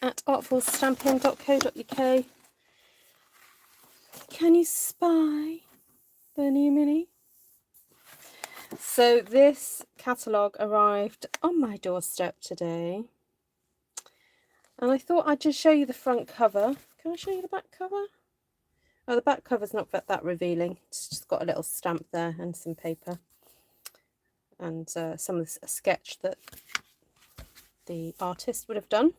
at artfulstampin.co.uk. Can you spy the new mini? So this catalogue arrived on my doorstep today, and I thought I'd just show you the front cover. Can I show you the back cover? Oh, the back cover's not that revealing. It's just got a little stamp there and some paper and some of a sketch that the artist would have done.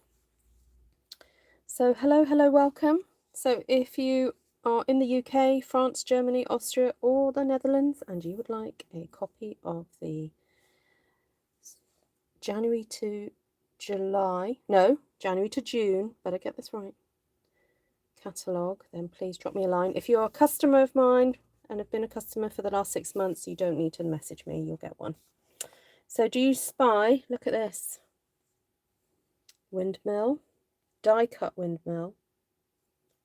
So hello, welcome. So if you are in the UK, France, Germany, Austria or the Netherlands and you would like a copy of the January to June, better get this right, catalogue, then please drop me a line. If you're a customer of mine and have been a customer for the last 6 months, you don't need to message me, you'll get one. So do you spy? Look at this. Windmill, die cut windmill,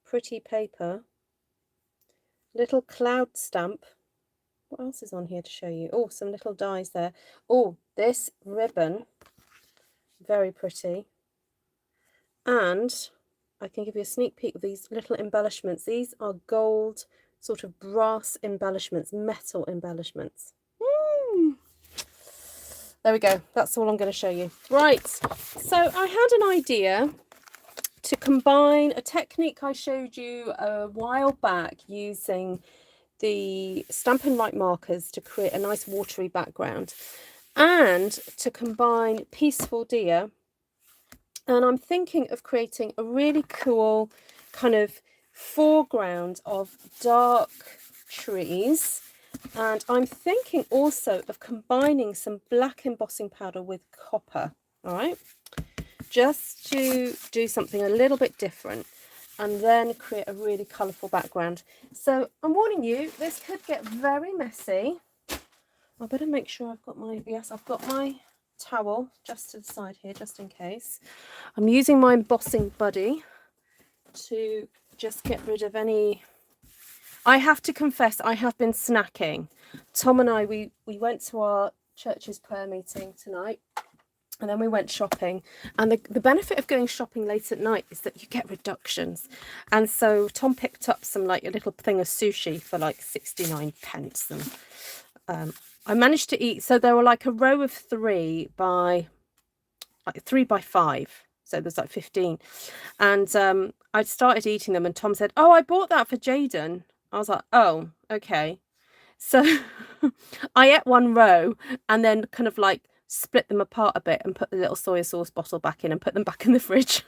pretty paper, little cloud stamp. What else is on here to show you? Oh, some little dies there. Oh, this ribbon, very pretty. And I can give you a sneak peek of these little embellishments. These are gold, sort of brass embellishments, metal embellishments. There we go. That's all I'm going to show you. Right. So I had an idea to combine a technique I showed you a while back using the Stampin' Right markers to create a nice watery background, and to combine Peaceful Deer. And I'm thinking of creating a really cool kind of foreground of dark trees. And I'm thinking also of combining some black embossing powder with copper, all right, just to do something a little bit different and then create a really colourful background. So I'm warning you, this could get very messy. I better make sure I've got my, yes, I've got my towel just to the side here, just in case. I'm using my embossing buddy to just get rid of any. I have to confess, I have been snacking. Tom and I, we went to our church's prayer meeting tonight, and then we went shopping. And the benefit of going shopping late at night is that you get reductions. And so Tom picked up some, like, a little thing of sushi for like 69 pence. And I managed to eat, so there were like a row of 3 by 5. So there's like 15. And I started eating them, and Tom said, "Oh, I bought that for Jaden." I was like, "Oh, okay." So I ate one row and then kind of like split them apart a bit and put the little soy sauce bottle back in and put them back in the fridge.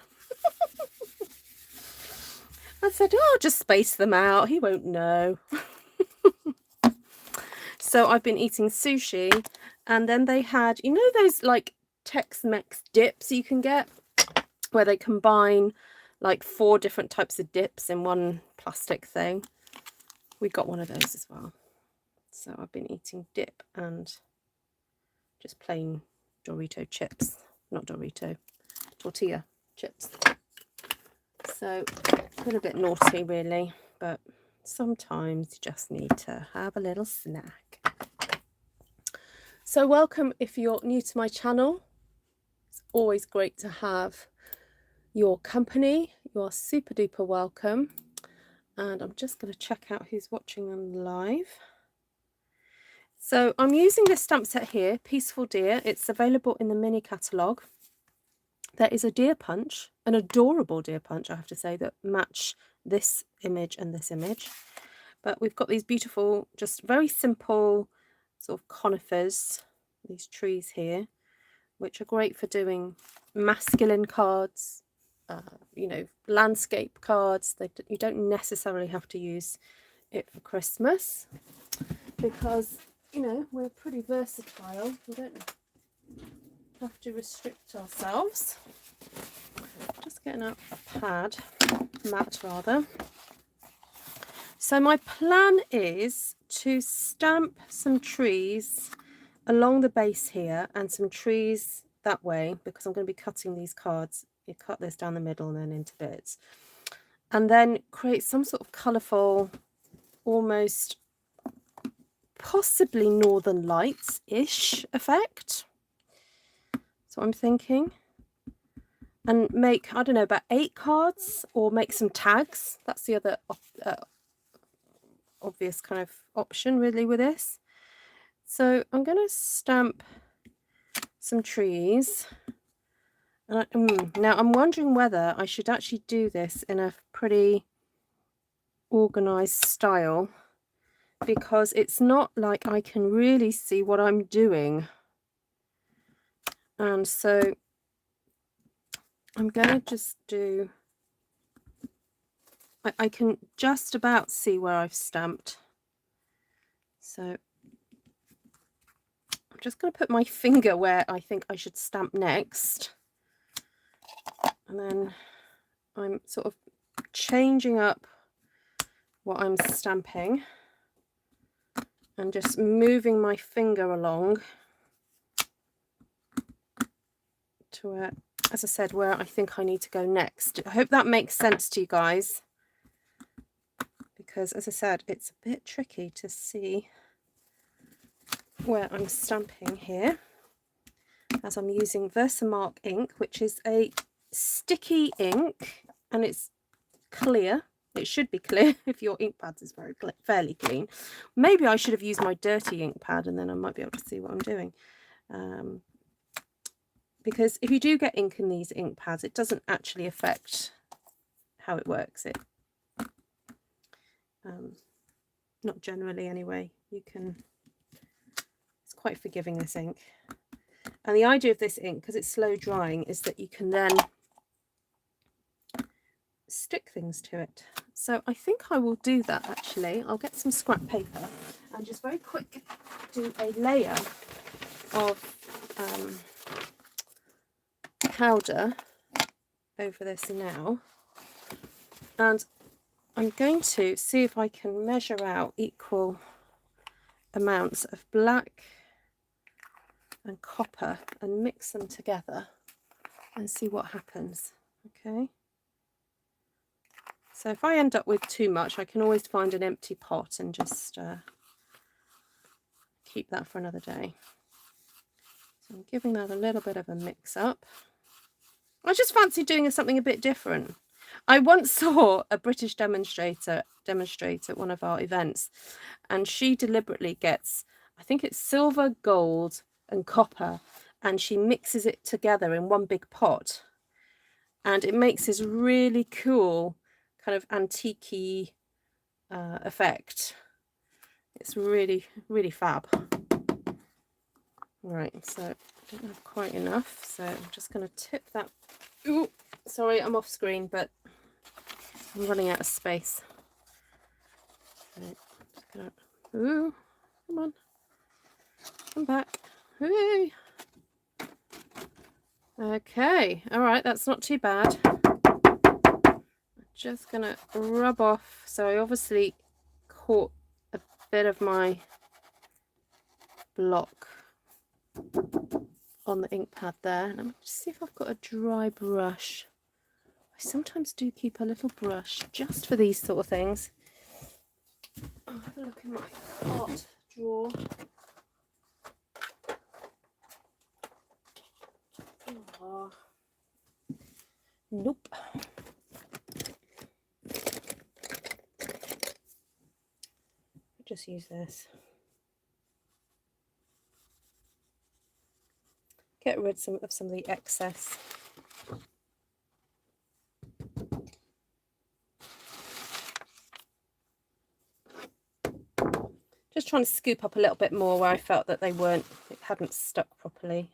I said, "Oh, just space them out. He won't know." So I've been eating sushi, and then they had, you know, those like Tex-Mex dips you can get where they combine like 4 different types of dips in one plastic thing. We got one of those as well. So I've been eating dip and just plain Dorito chips. Not Dorito, tortilla chips. So a little bit naughty really, but sometimes you just need to have a little snack. So welcome if you're new to my channel. It's always great to have your company. You're super duper welcome. And I'm just going to check out who's watching on live. So I'm using this stamp set here, Peaceful Deer. It's available in the mini catalogue. There is a deer punch, an adorable deer punch, I have to say, that match this image and this image. But we've got these beautiful, just very simple sort of conifers, these trees here, which are great for doing masculine cards, you know, landscape cards. You don't necessarily have to use it for Christmas because, you know, we're pretty versatile. We don't have to restrict ourselves. Just getting out a mat rather. So my plan is to stamp some trees along the base here and some trees that way, because I'm going to be cutting these cards. You cut this down the middle and then into bits, and then create some sort of colourful, almost possibly Northern Lights-ish effect. So I'm thinking. and make, I don't know, about 8 cards, or make some tags. That's the other obvious kind of option really with this. So I'm going to stamp some trees. And now I'm wondering whether I should actually do this in a pretty organized style, because it's not like I can really see what I'm doing. And so I'm going to just do, I can just about see where I've stamped. So I'm just going to put my finger where I think I should stamp next. And then I'm sort of changing up what I'm stamping and just moving my finger along to where, as I said, where I think I need to go next. I hope that makes sense to you guys, because as I said, it's a bit tricky to see where I'm stamping here, as I'm using Versamark ink, which is a sticky ink, and it's clear. It should be clear if your ink pad is fairly clean. Maybe I should have used my dirty ink pad, and then I might be able to see what I'm doing. Because if you do get ink in these ink pads, it doesn't actually affect how it works. Not generally anyway. You can, it's quite forgiving, this ink. And the idea of this ink, because it's slow drying, is that you can then stick things to it. So I think I will do that actually. I'll get some scrap paper and just very quick do a layer of powder over this now, and I'm going to see if I can measure out equal amounts of black and copper and mix them together and see what happens. Okay, so if I end up with too much, I can always find an empty pot and just keep that for another day. So I'm giving that a little bit of a mix up. I just fancy doing something a bit different. I once saw a British demonstrator at one of our events, and she deliberately gets, I think it's silver, gold and copper, and she mixes it together in one big pot, and it makes this really cool kind of antique-y effect. It's really, really fab. Right, so I don't have quite enough, so I'm just going to tip that. Ooh, sorry, I'm off screen, but I'm running out of space. Right, just gonna, ooh, come on, come back. Ooh. Okay, all right, that's not too bad. I'm just going to rub off. So I obviously caught a bit of my block on the ink pad there. And I'm just see if I've got a dry brush. I sometimes do keep a little brush just for these sort of things. I'll have a look in my art drawer. Oh. Nope. I'll just use this. Get rid of some of the excess. Just trying to scoop up a little bit more where I felt that it hadn't stuck properly.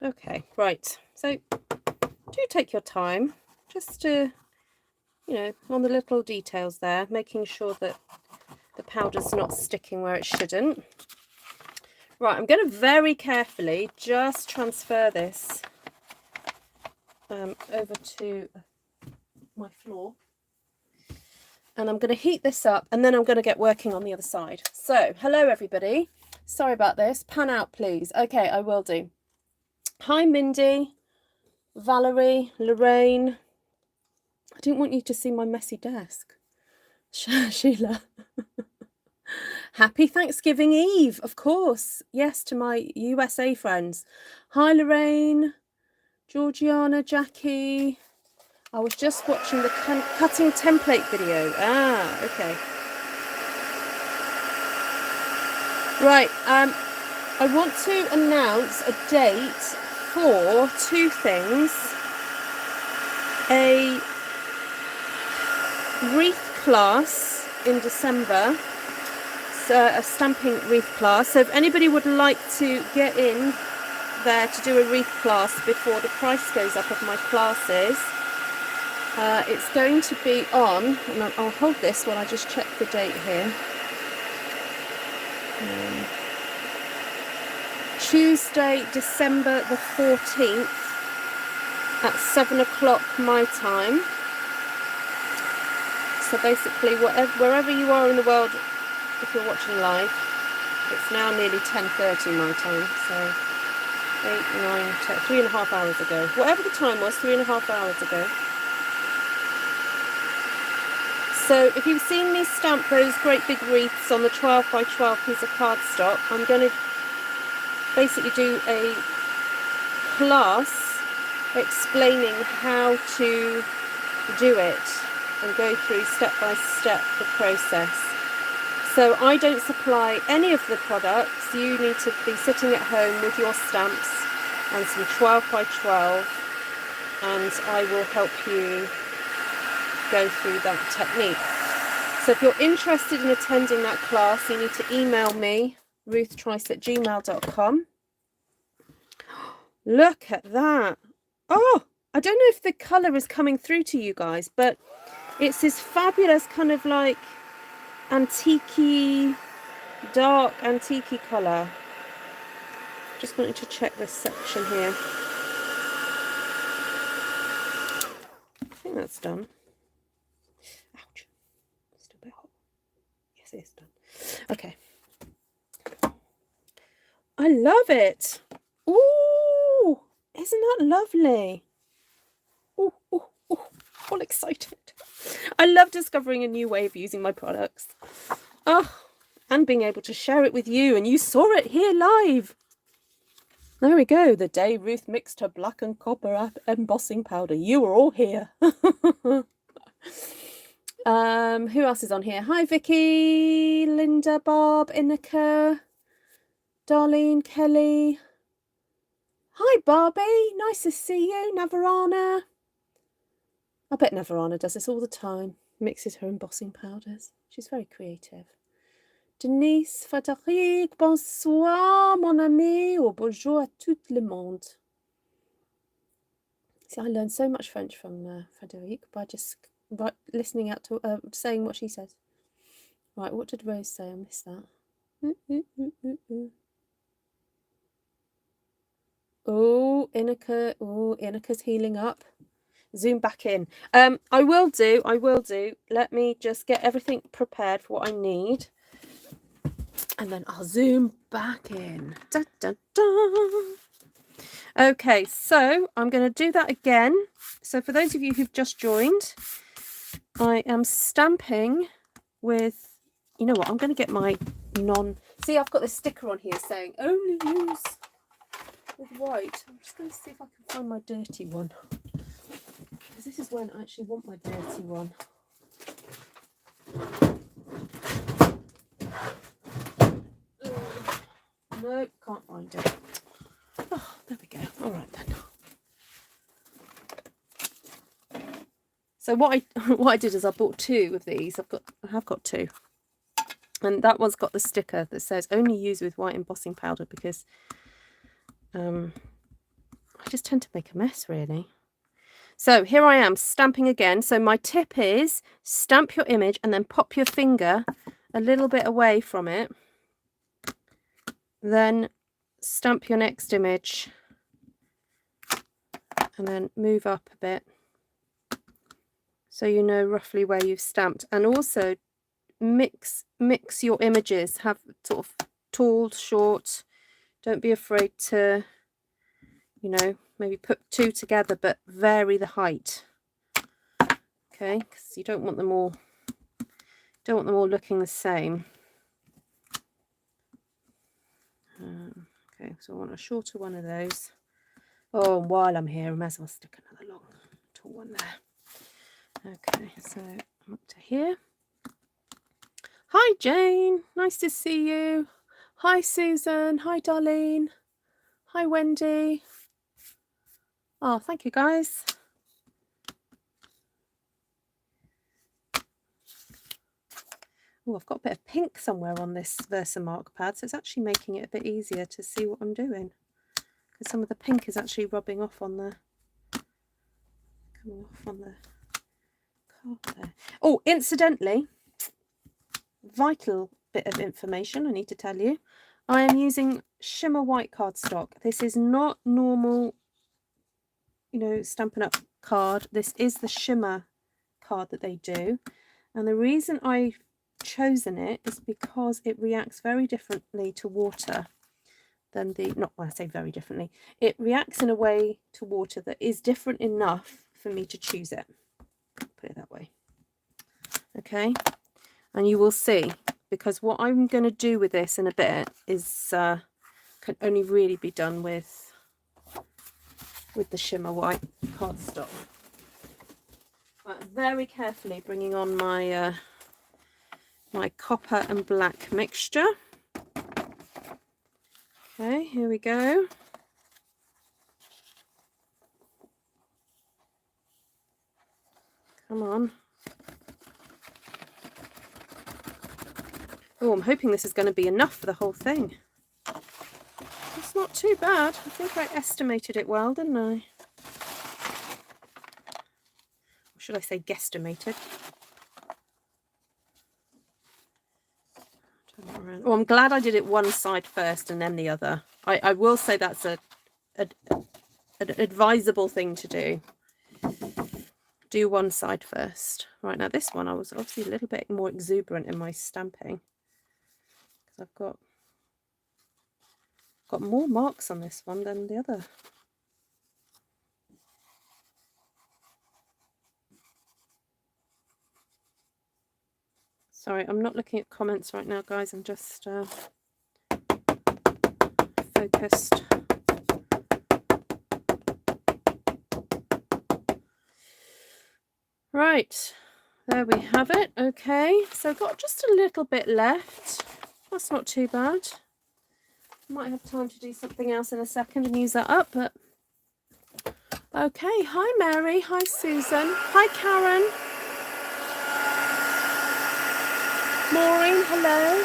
Okay, right. So do take your time, just to, you know, on the little details there, making sure that the powder's not sticking where it shouldn't. Right, I'm going to very carefully just transfer this over to my floor, and I'm going to heat this up, and then I'm going to get working on the other side. So hello everybody, sorry about this, pan out please. Okay, I will do. Hi Mindy, Valerie, Lorraine. I didn't want you to see my messy desk. Sheila. Happy Thanksgiving Eve, of course. Yes, to my USA friends. Hi, Lorraine, Georgiana, Jackie. I was just watching the cutting template video. Ah, okay. Right, I want to announce a date for two things. A wreath class in December, so a stamping wreath class. So if anybody would like to get in there to do a wreath class before the price goes up of my classes, it's going to be on, and I'll hold this while I just check the date here. Tuesday, December the 14th at 7 o'clock my time. So basically, wherever you are in the world, if you're watching live, it's now nearly 10:30 my time. So 8, 9, 10, 3.5 hours ago. Whatever the time was, 3.5 hours ago. So if you've seen me stamp those great big wreaths on the 12 by 12 piece of cardstock, I'm going to basically do a class explaining how to do it and go through step by step the process. So I don't supply any of the products. You need to be sitting at home with your stamps and some 12 by 12, and I will help you go through that technique. So if you're interested in attending that class, you need to email me, ruthtrice@gmail.com. Look at that. Oh, I don't know if the colour is coming through to you guys, but it's this fabulous kind of like antique-y, dark antique-y colour. Just wanted to check this section here. I think that's done. Ouch. Still a bit hot. Yes, it is done. Okay. I love it. Ooh, isn't that lovely? Ooh, ooh, ooh, all excited. I love discovering a new way of using my products. Oh, and being able to share it with you, and you saw it here live. There we go. The day Ruth mixed her black and copper embossing powder. You were all here. Who else is on here? Hi, Vicky, Linda, Bob, Inika, Darlene, Kelly. Hi, Barbie. Nice to see you. Navarana. I bet Navarana does this all the time. Mixes her embossing powders. She's very creative. Denise, Frédéric, bonsoir, mon ami, or bonjour à tout le monde. See, I learned so much French from Frédéric by just listening out to saying what she says. Right, what did Rose say? I missed that. Oh, Inika. Oh, Inika's healing up. Zoom back in. I will do. Let me just get everything prepared for what I need. And then I'll zoom back in. Da, da, da. Okay, so I'm going to do that again. So for those of you who've just joined, I am stamping with, you know what, I'm going to get my see, I've got this sticker on here saying only use with white. I'm just going to see if I can find my dirty one, because this is when I actually want my dirty one. No, can't find it. Oh, there we go. All right then. So what I did is I bought two of these. I have got two, and that one's got the sticker that says only use with white embossing powder, because I just tend to make a mess, really. So here I am stamping again. So my tip is stamp your image and then pop your finger a little bit away from it. Then stamp your next image and then move up a bit, so you know roughly where you've stamped. And also mix your images. Have sort of tall, short. Don't be afraid to, you know, maybe put two together, but vary the height. Okay, because you don't want them all looking the same. Okay, so I want a shorter one of those. Oh, and while I'm here, I might as well stick another long, tall one there. Okay, so I'm up to here. Hi, Jane. Nice to see you. Hi, Susan. Hi, Darlene. Hi, Wendy. Oh, thank you, guys. Oh, I've got a bit of pink somewhere on this Versamark pad, so it's actually making it a bit easier to see what I'm doing. Because some of the pink is actually rubbing off on the... coming off on the card there. Oh, incidentally, vital bit of information I need to tell you. I am using shimmer white cardstock. This is not normal, you know, Stampin' Up card. This is the shimmer card that they do. And the reason I've chosen it is because it reacts very differently to water than the, not when I say very differently, it reacts in a way to water that is different enough for me to choose it. Put it that way. Okay. And you will see, because what I'm going to do with this in a bit is can only really be done with the shimmer white cardstock. But very carefully bringing on my my copper and black mixture. Okay, here we go. Come on. Oh, I'm hoping this is going to be enough for the whole thing. It's not too bad. I think I estimated it well, didn't I? Or should I say guesstimated? Oh, I'm glad I did it one side first and then the other. I will say that's an advisable thing to do. Do one side first. Right, now this one I was obviously a little bit more exuberant in my stamping. Because I've got more marks on this one than the other. Sorry, I'm not looking at comments right now, guys. I'm just focused. Right, there we have it. Okay, so I've got just a little bit left. That's not too bad. Might have time to do something else in a second and use that up, but okay. Hi, Mary. Hi, Susan. Hi, Karen. Maureen, hello.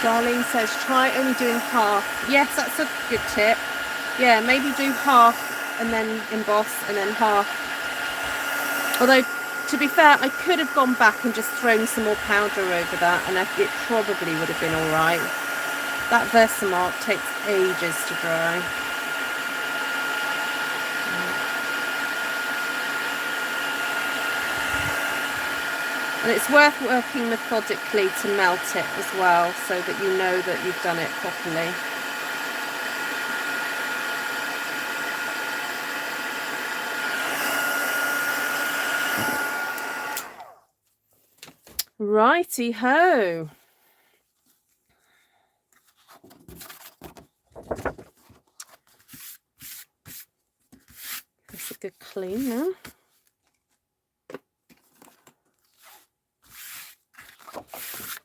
Darlene says, try only doing half. Yes, that's a good tip. Yeah, maybe do half and then emboss and then half. Although, to be fair, I could have gone back and just thrown some more powder over that and it probably would have been all right. That Versamark takes ages to dry. And it's worth working methodically to melt it as well, so that you know that you've done it properly. Righty-ho. That's a good clean now.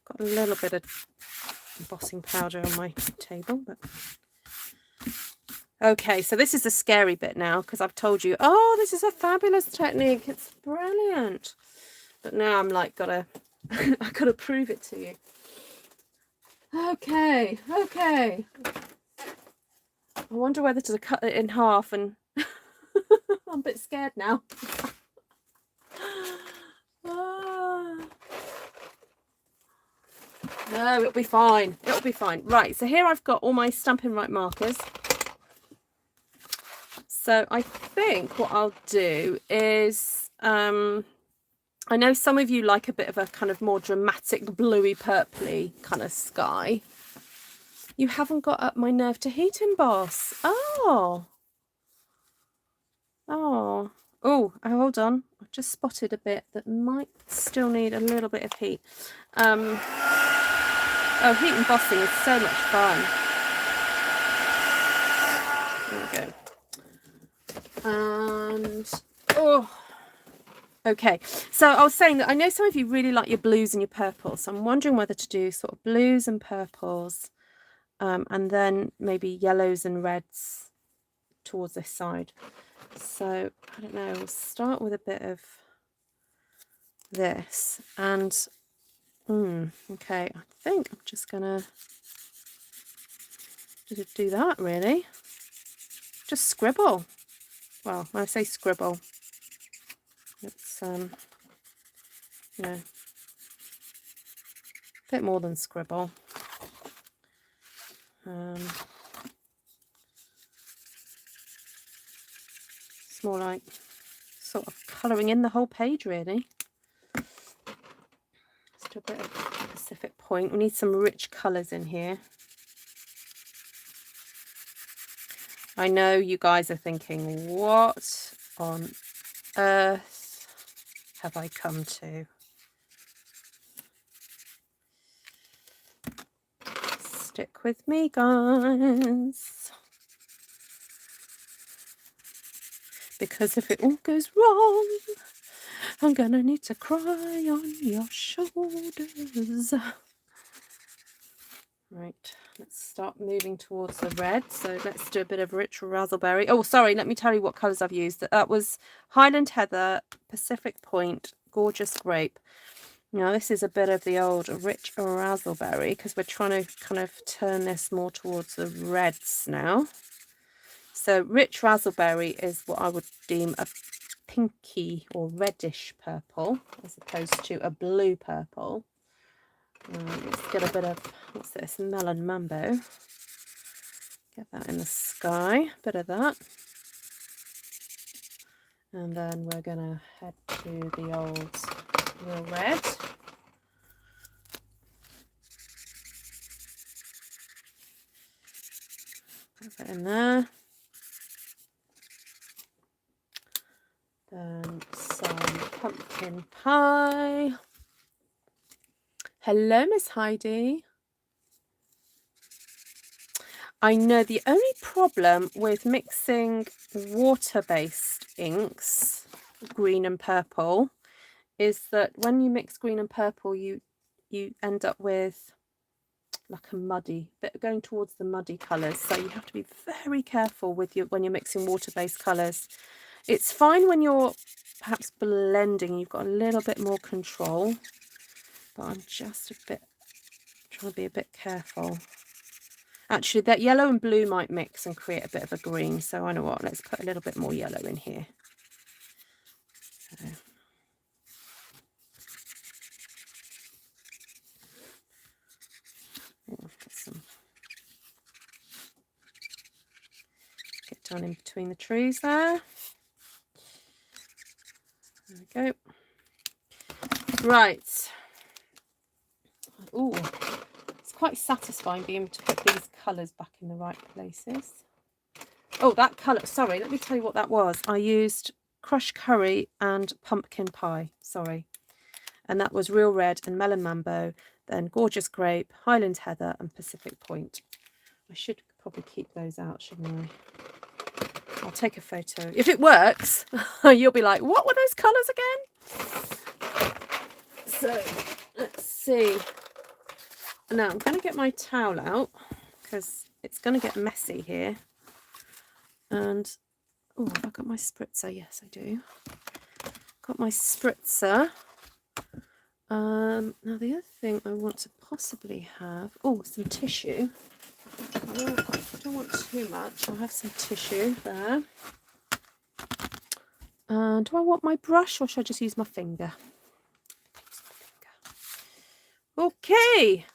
Got a little bit of embossing powder on my table, but okay, so this is the scary bit now, because I've told you, oh, this is a fabulous technique, it's brilliant, but now I'm like I gotta prove it to you. Okay, I wonder whether to cut it in half, and I'm a bit scared now. No, it'll be fine. It'll be fine. Right, so here I've got all my Stampin' Right markers. So I think what I'll do is I know some of you like a bit of a kind of more dramatic bluey purpley kind of sky. You haven't got up my nerve to heat emboss. Oh. Oh. Oh, hold on. I've just spotted a bit that might still need a little bit of heat. Oh, heat embossing is so much fun. There we go. And, oh. Okay, so I was saying that I know some of you really like your blues and your purples, so I'm wondering whether to do sort of blues and purples, and then maybe yellows and reds towards this side. So I don't know, we'll start with a bit of this, and okay, I think I'm just gonna do that really. Just scribble. Well, when I say scribble, it's you know, a bit more than scribble. It's more like sort of colouring in the whole page really. Let's do a bit of Pacific Point. We need some rich colours in here. I know you guys are thinking, what on earth have I come to? Stick with me, guys. Because if it all goes wrong, I'm gonna need to cry on your shoulders. Right, let's start moving towards the red. So let's do a bit of rich raspberry. Oh, sorry, let me tell you what colours I've used. That was Highland Heather, Pacific Point, Gorgeous Grape. Now this is a bit of the old rich raspberry because we're trying to kind of turn this more towards the reds now. So rich raspberry is what I would deem a pinky or reddish purple as opposed to a blue purple. Let's get a bit of, what's this, melon mambo. Get that in the sky, a bit of that. And then we're going to head to the old real red. Put that in there. Then some pumpkin pie. Hello, Miss Heidi. I know the only problem with mixing water-based inks, green and purple, is that when you mix green and purple, you end up with like a muddy bit going towards the muddy colours. So you have to be very careful with when you're mixing water-based colours. It's fine when you're perhaps blending, you've got a little bit more control, but I'm just trying to be a bit careful. Actually, that yellow and blue might mix and create a bit of a green. So I know what, let's put a little bit more yellow in here. So. Get down in between the trees there. There we go. Right. Ooh, it's quite satisfying being able to put these colours back in the right places. Oh, that colour, sorry, let me tell you what that was. I used crushed curry and pumpkin pie, sorry. And that was Real Red and Melon Mambo, then Gorgeous Grape, Highland Heather and Pacific Point. I should probably keep those out, shouldn't I? I'll take a photo. If it works, you'll be like, what were those colours again? So, let's see. Now, I'm going to get my towel out because it's going to get messy here. And, oh, have I got my spritzer? Yes, I do. Got my spritzer. Now, the other thing I want to possibly have, oh, some tissue. I don't want too much. I'll have some tissue there. Do I want my brush or should I just use my finger? Okay.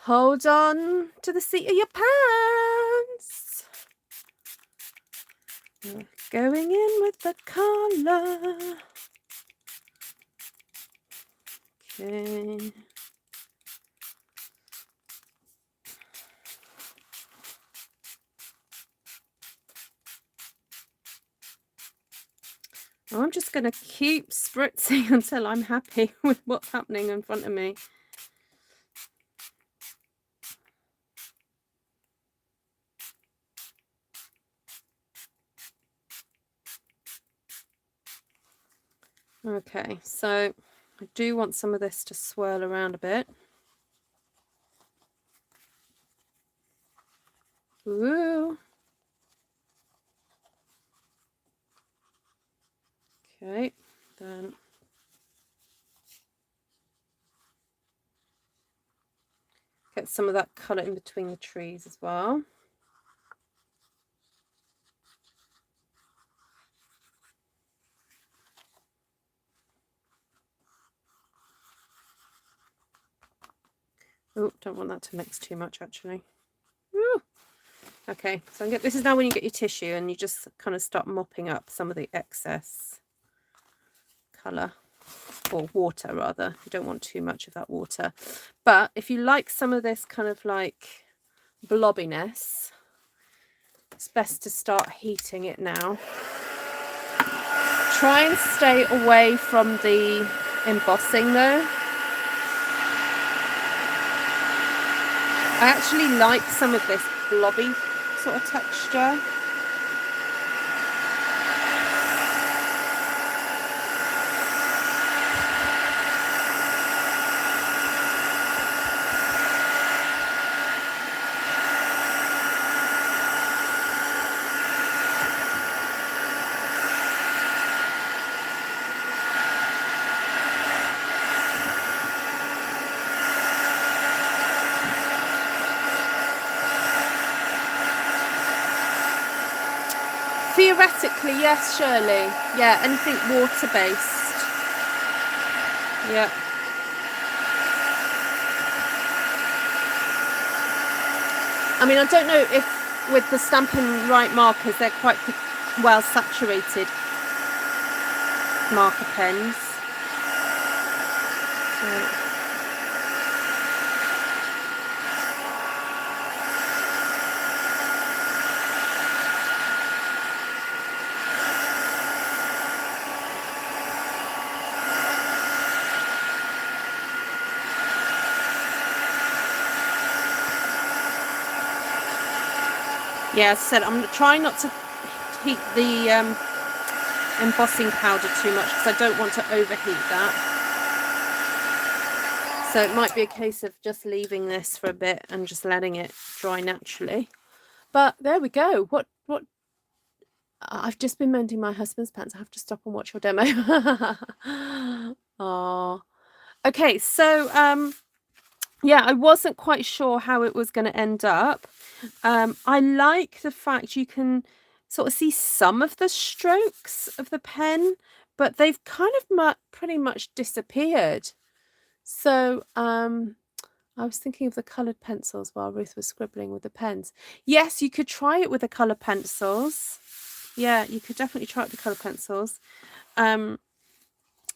Hold on to the seat of your pants. We're going in with the colour. Okay. I'm just going to keep spritzing until I'm happy with what's happening in front of me. Okay, so I do want some of this to swirl around a bit. Ooh. Okay, then get some of that colour in between the trees as well. Oh, don't want that to mix too much actually. Ooh. Okay, so this is now when you get your tissue and you just kind of start mopping up some of the excess colour, or water rather. You don't want too much of that water. But if you like some of this kind of like blobbiness, it's best to start heating it now. Try and stay away from the embossing though. I actually like some of this blobby sort of texture. Theoretically, yes, Shirley. Yeah, anything water-based. Yeah. I mean, I don't know if with the Stampin' Right markers, they're quite well saturated marker pens. So. Yeah, as I said, I'm trying not to heat the embossing powder too much because I don't want to overheat that. So it might be a case of just leaving this for a bit and just letting it dry naturally. But there we go. What? I've just been mending my husband's pants. I have to stop and watch your demo. Oh. Okay, so yeah, I wasn't quite sure how it was going to end up. I like the fact you can sort of see some of the strokes of the pen, but they've kind of pretty much disappeared. So I was thinking of the coloured pencils while Ruth was scribbling with the pens. Yes, you could try it with the colour pencils. Yeah, you could definitely try it with the colour pencils.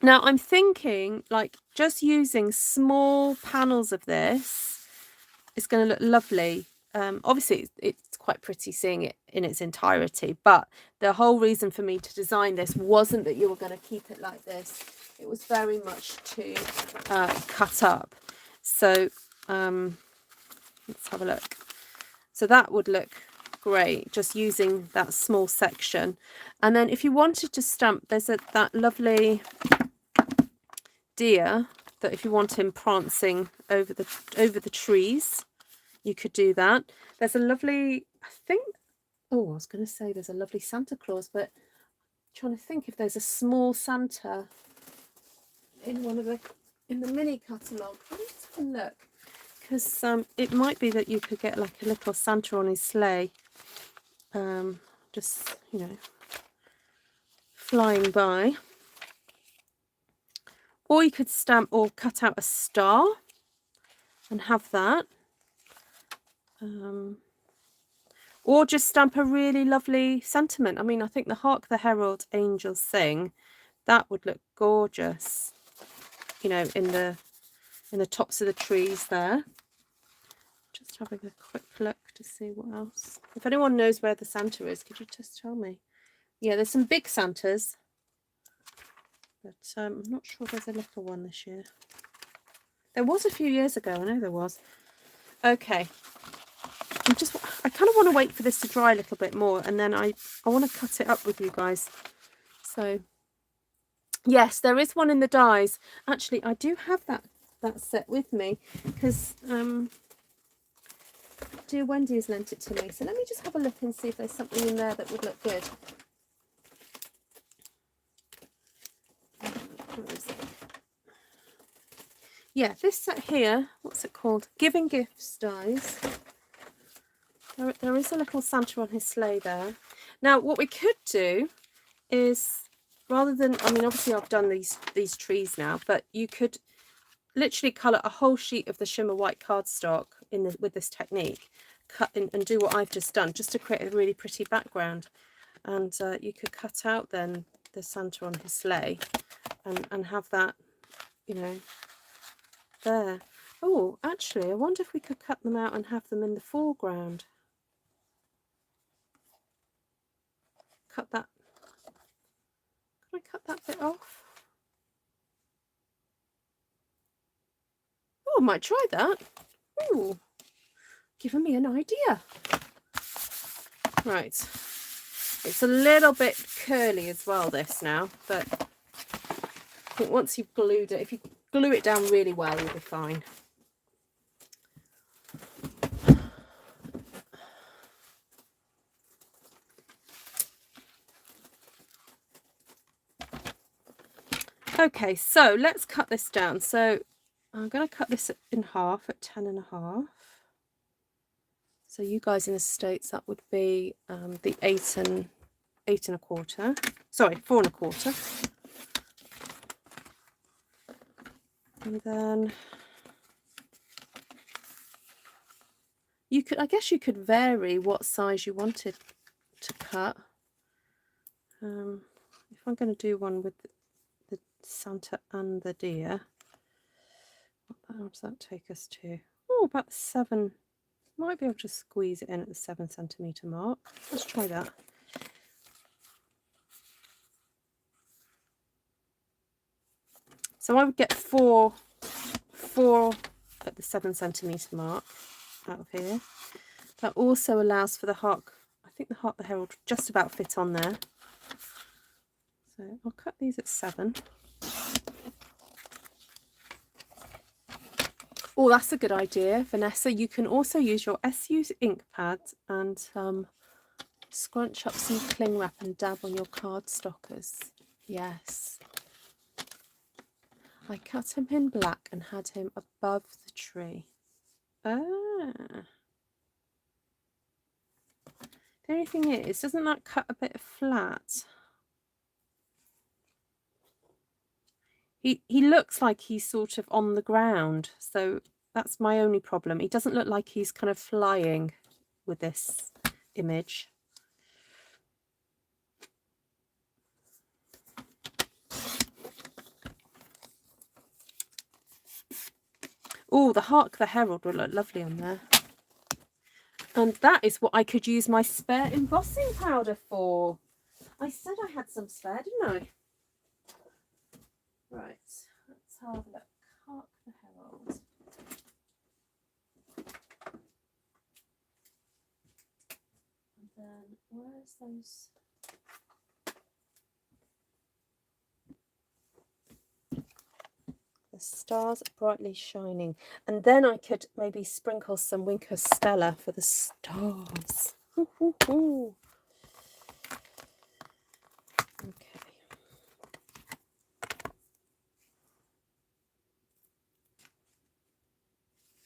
Now I'm thinking like just using small panels of this is going to look lovely. Obviously it's quite pretty seeing it in its entirety, but the whole reason for me to design this wasn't that you were going to keep it like this. It was very much to cut up. So let's have a look. So that would look great just using that small section. And then if you wanted to stamp, there's that lovely deer that if you want him prancing over the trees, you could do that. There's a lovely, I was going to say there's a lovely Santa Claus, but I'm trying to think if there's a small Santa in the mini catalogue. Let's have a look, because it might be that you could get like a little Santa on his sleigh, just flying by. Or you could stamp or cut out a star and have that. Or just stamp a really lovely sentiment. I mean, I think the Hark the Herald Angels Sing, that would look gorgeous, in the in the tops of the trees there. Just having a quick look to see what else. If anyone knows where the Santa is, could you just tell me? Yeah, there's some big Santas, but I'm not sure there's a little one this year. There was a few years ago, I know there was. Okay, I kind of want to wait for this to dry a little bit more, and then I want to cut it up with you guys. So yes, there is one in the dies. Actually, I do have that set with me because dear Wendy has lent it to me. So let me just have a look and see if there's something in there that would look good. Where is it? Yeah, this set here, what's it called? Giving Gifts dies. There is a little Santa on his sleigh there. Now, what we could do is, rather than, I mean, obviously I've done these trees now, but you could literally colour a whole sheet of the shimmer white cardstock with this technique, cut in, and do what I've just done, just to create a really pretty background. And you could cut out then the Santa on his sleigh and have that, you know, there. Oh, actually, I wonder if we could cut them out and have them in the foreground. Cut that. Can I cut that bit off? Oh, I might try that. Ooh, giving me an idea. Right. It's a little bit curly as well, this now, but I think once you've glued it, if you glue it down really well, you'll be fine. Okay, so let's cut this down. So I'm going to cut this in half at 10.5. So you guys in the States, that would be the 8.25. Sorry, 4.25. And then you could, I guess you could vary what size you wanted to cut. If I'm going to do one with the Santa and the deer, how does that take us to? Oh, about 7. Might be able to squeeze it in at the 7cm mark. Let's try that. So I would get four at the 7cm mark out of here. That also allows for the heart. I think the heart, the herald, just about fit on there. So I'll cut these at 7. Oh, that's a good idea, Vanessa. You can also use your SU ink pad and scrunch up some cling wrap and dab on your cardstockers. Yes. I cut him in black and had him above the tree. Ah. The only thing is, doesn't that cut a bit flat? He looks like he's sort of on the ground, so that's my only problem. He doesn't look like he's kind of flying with this image. Oh, the Hark the Herald will look lovely on there. And that is what I could use my spare embossing powder for. I said I had some spare, didn't I? Right, let's have a look. Hark the Herald. And then where's those? The stars brightly shining. And then I could maybe sprinkle some Winker Stella for the stars. Ooh, ooh, ooh. Okay.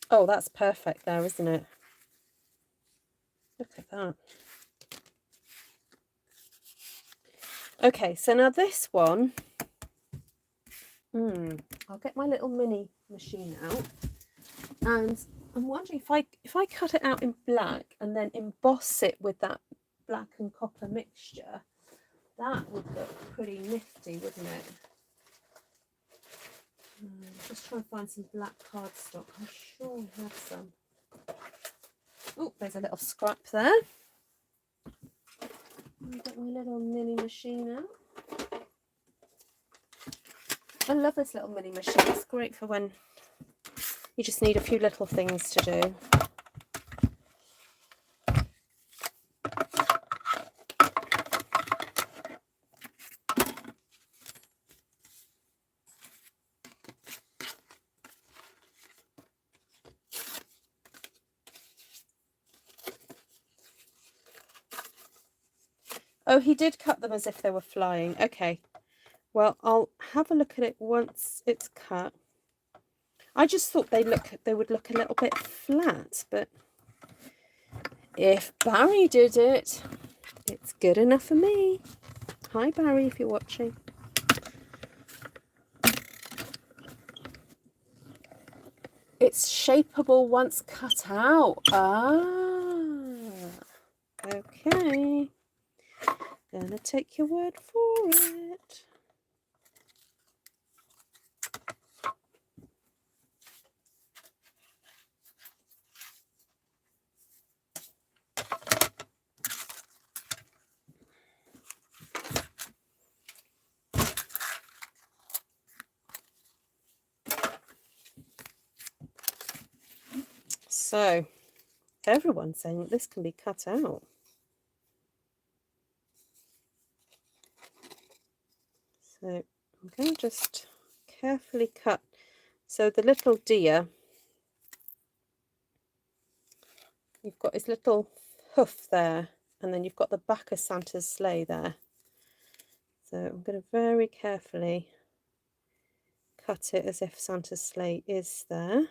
Oh, that's perfect there, isn't it? Look at that. Okay, so now this one, I'll get my little mini machine out, and I'm wondering if I cut it out in black and then emboss it with that black and copper mixture, that would look pretty nifty, wouldn't it? Just trying to find some black cardstock. I'm sure we have some. Oh, there's a little scrap there. I've got my little mini machine out. I love this little mini machine. It's great for when you just need a few little things to do. Oh, he did cut them as if they were flying. Okay. Well, I'll have a look at it once it's cut. I just thought they would look a little bit flat, but if Barry did it, it's good enough for me. Hi, Barry, if you're watching. It's shapeable once cut out. Ah, okay. Gonna take your word for it. So, everyone's saying that this can be cut out. So, I'm going to just carefully cut. So, the little deer, you've got his little hoof there, and then you've got the back of Santa's sleigh there. So, I'm going to very carefully cut it as if Santa's sleigh is there.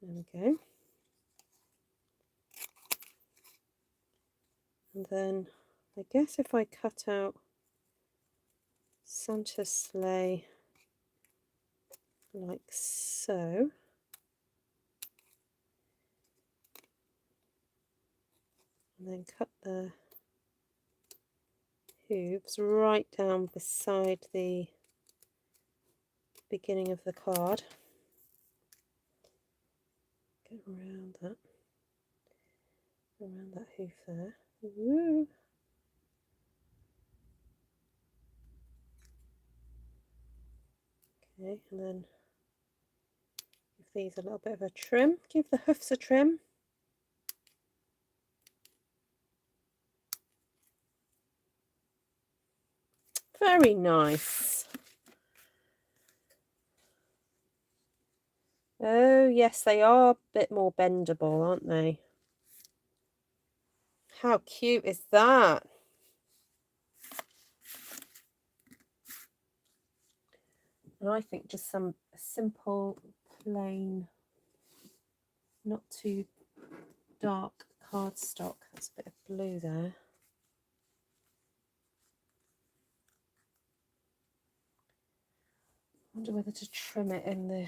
There we go. And then I guess if I cut out Santa's sleigh like so, and then cut the hooves right down beside the beginning of the card. Get around that hoof there. Woo. Okay, and then give these a little bit of a trim. Give the hoofs a trim. Very nice. Oh, yes, they are a bit more bendable, aren't they? How cute is that? And I think just some simple, plain, not too dark cardstock. That's a bit of blue there. I wonder whether to trim it in the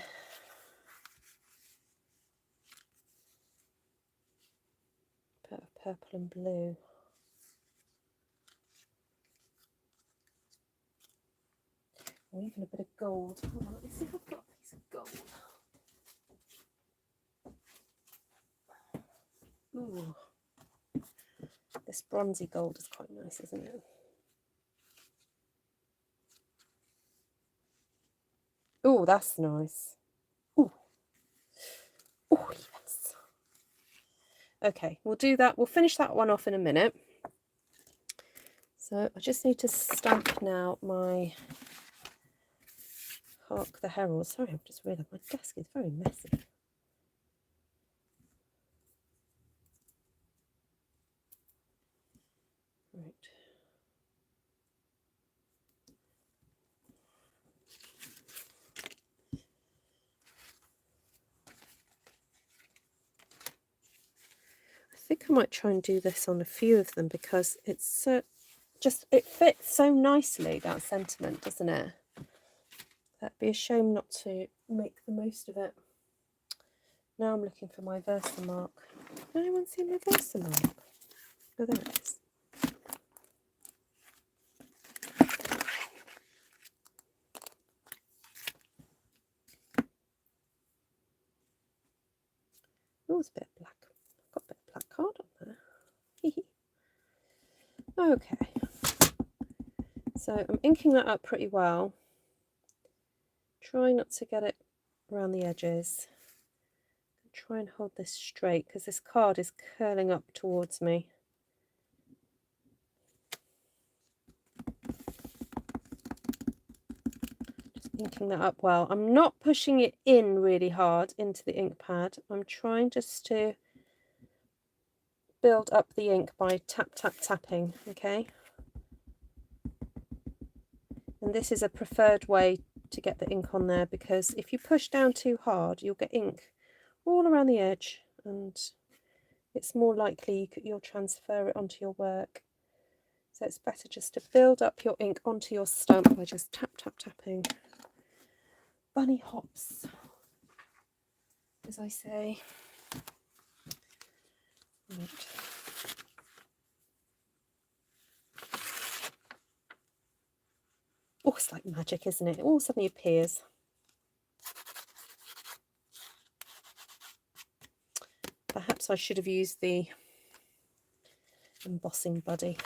bit of purple and blue. Or even a bit of gold. Hold on, let me see if I've got a piece of gold. Ooh. This bronzy gold is quite nice, isn't it? Oh, that's nice. Ooh. Oh, yes. Okay, we'll do that. We'll finish that one off in a minute. So I just need to stamp now my Hark the Herald. Sorry, I've just realised my desk is very messy. Right. I think I might try and do this on a few of them because it's it fits so nicely, that sentiment, doesn't it? That'd be a shame not to make the most of it. Now I'm looking for my Versamark. Did anyone see my Versamark? Oh, there it is. was a bit of black. Got a bit of black card on there. Okay. So I'm inking that up pretty well. Try not to get it around the edges. Try and hold this straight because this card is curling up towards me. Just inking that up well. I'm not pushing it in really hard into the ink pad. I'm trying just to build up the ink by tap, tap, tapping, okay? And this is a preferred way to get the ink on there, because if you push down too hard, you'll get ink all around the edge, and it's more likely you'll transfer it onto your work. So it's better just to build up your ink onto your stamp by just tap, tap, tapping. Bunny hops, as I say. Right. Oh, it's like magic, isn't it? It all suddenly appears. Perhaps I should have used the embossing buddy.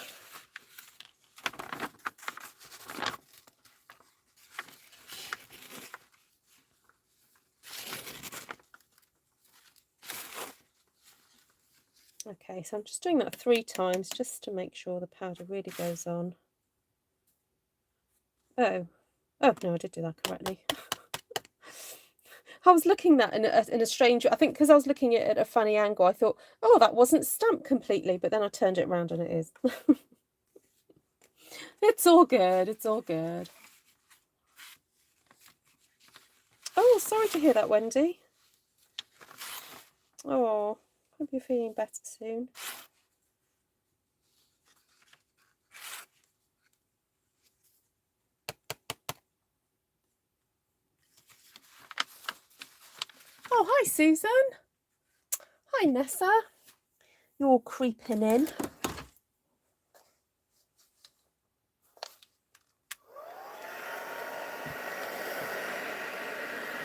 Okay, so I'm just doing that 3 times just to make sure the powder really goes on. Oh no, I did do that correctly. I was looking at that in a strange, I think because I was looking at it at a funny angle, I thought, oh, that wasn't stamped completely, but then I turned it around and it is. It's all good, it's all good. Oh, sorry to hear that, Wendy. Oh, hope you're feeling better soon. Oh, hi, Susan. Hi, Nessa. You're all creeping in.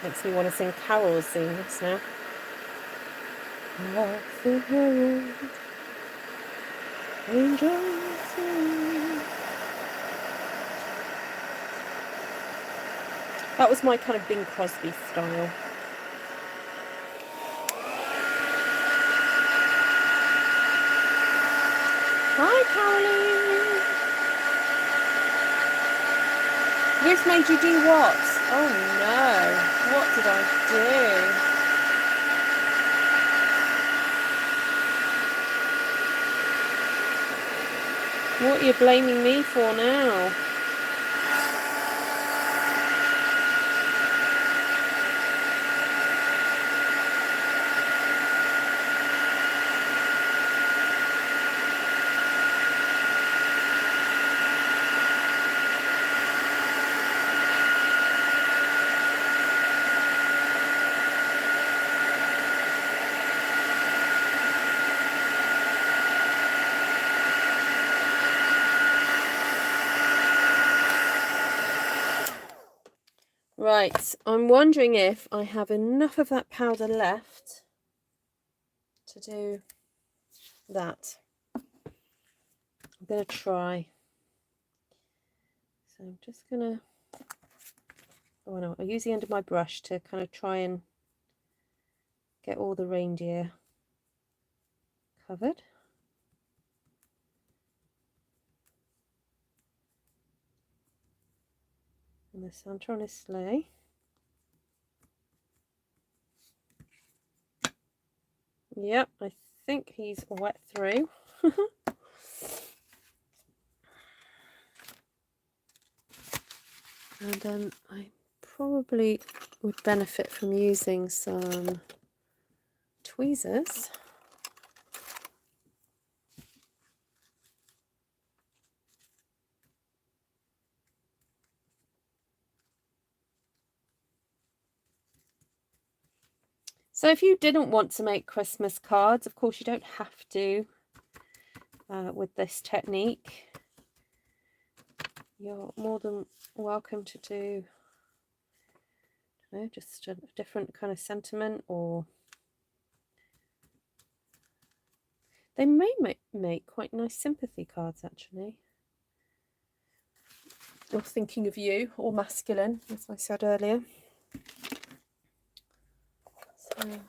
Makes me want to sing carols singing this now. Off the road, angels sing. That was my kind of Bing Crosby style. Hi, Caroline. Ruth made you do what? Oh no, what did I do? What are you blaming me for now? Right, I'm wondering if I have enough of that powder left to do that. I'm going to try. So I'm just going to, oh no, I'll use the end of my brush to kind of try and get all the reindeer covered. And the Santa on his sleigh. Yep, I think he's wet through. And then I probably would benefit from using some tweezers. So if you didn't want to make Christmas cards, of course you don't have to with this technique. You're more than welcome to do, you know, just a different kind of sentiment, or They may make quite nice sympathy cards, actually. Or thinking of you, or masculine, as I said earlier. So.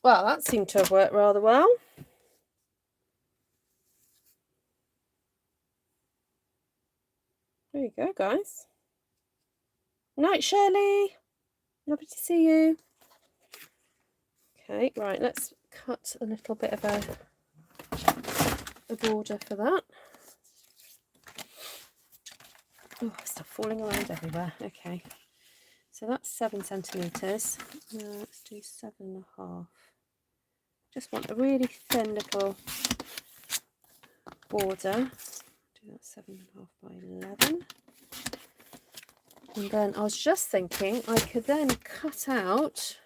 Well, that seemed to have worked rather well. There you go, guys. Night, Shirley. Lovely to see you. Okay, right, let's cut a little bit of a border for that. Oh, stuff falling around everywhere. Okay, so that's 7 centimetres. Let's do 7.5. Just want a really thin little border. Do that 7.5 by 11. And then I was just thinking I could then cut out.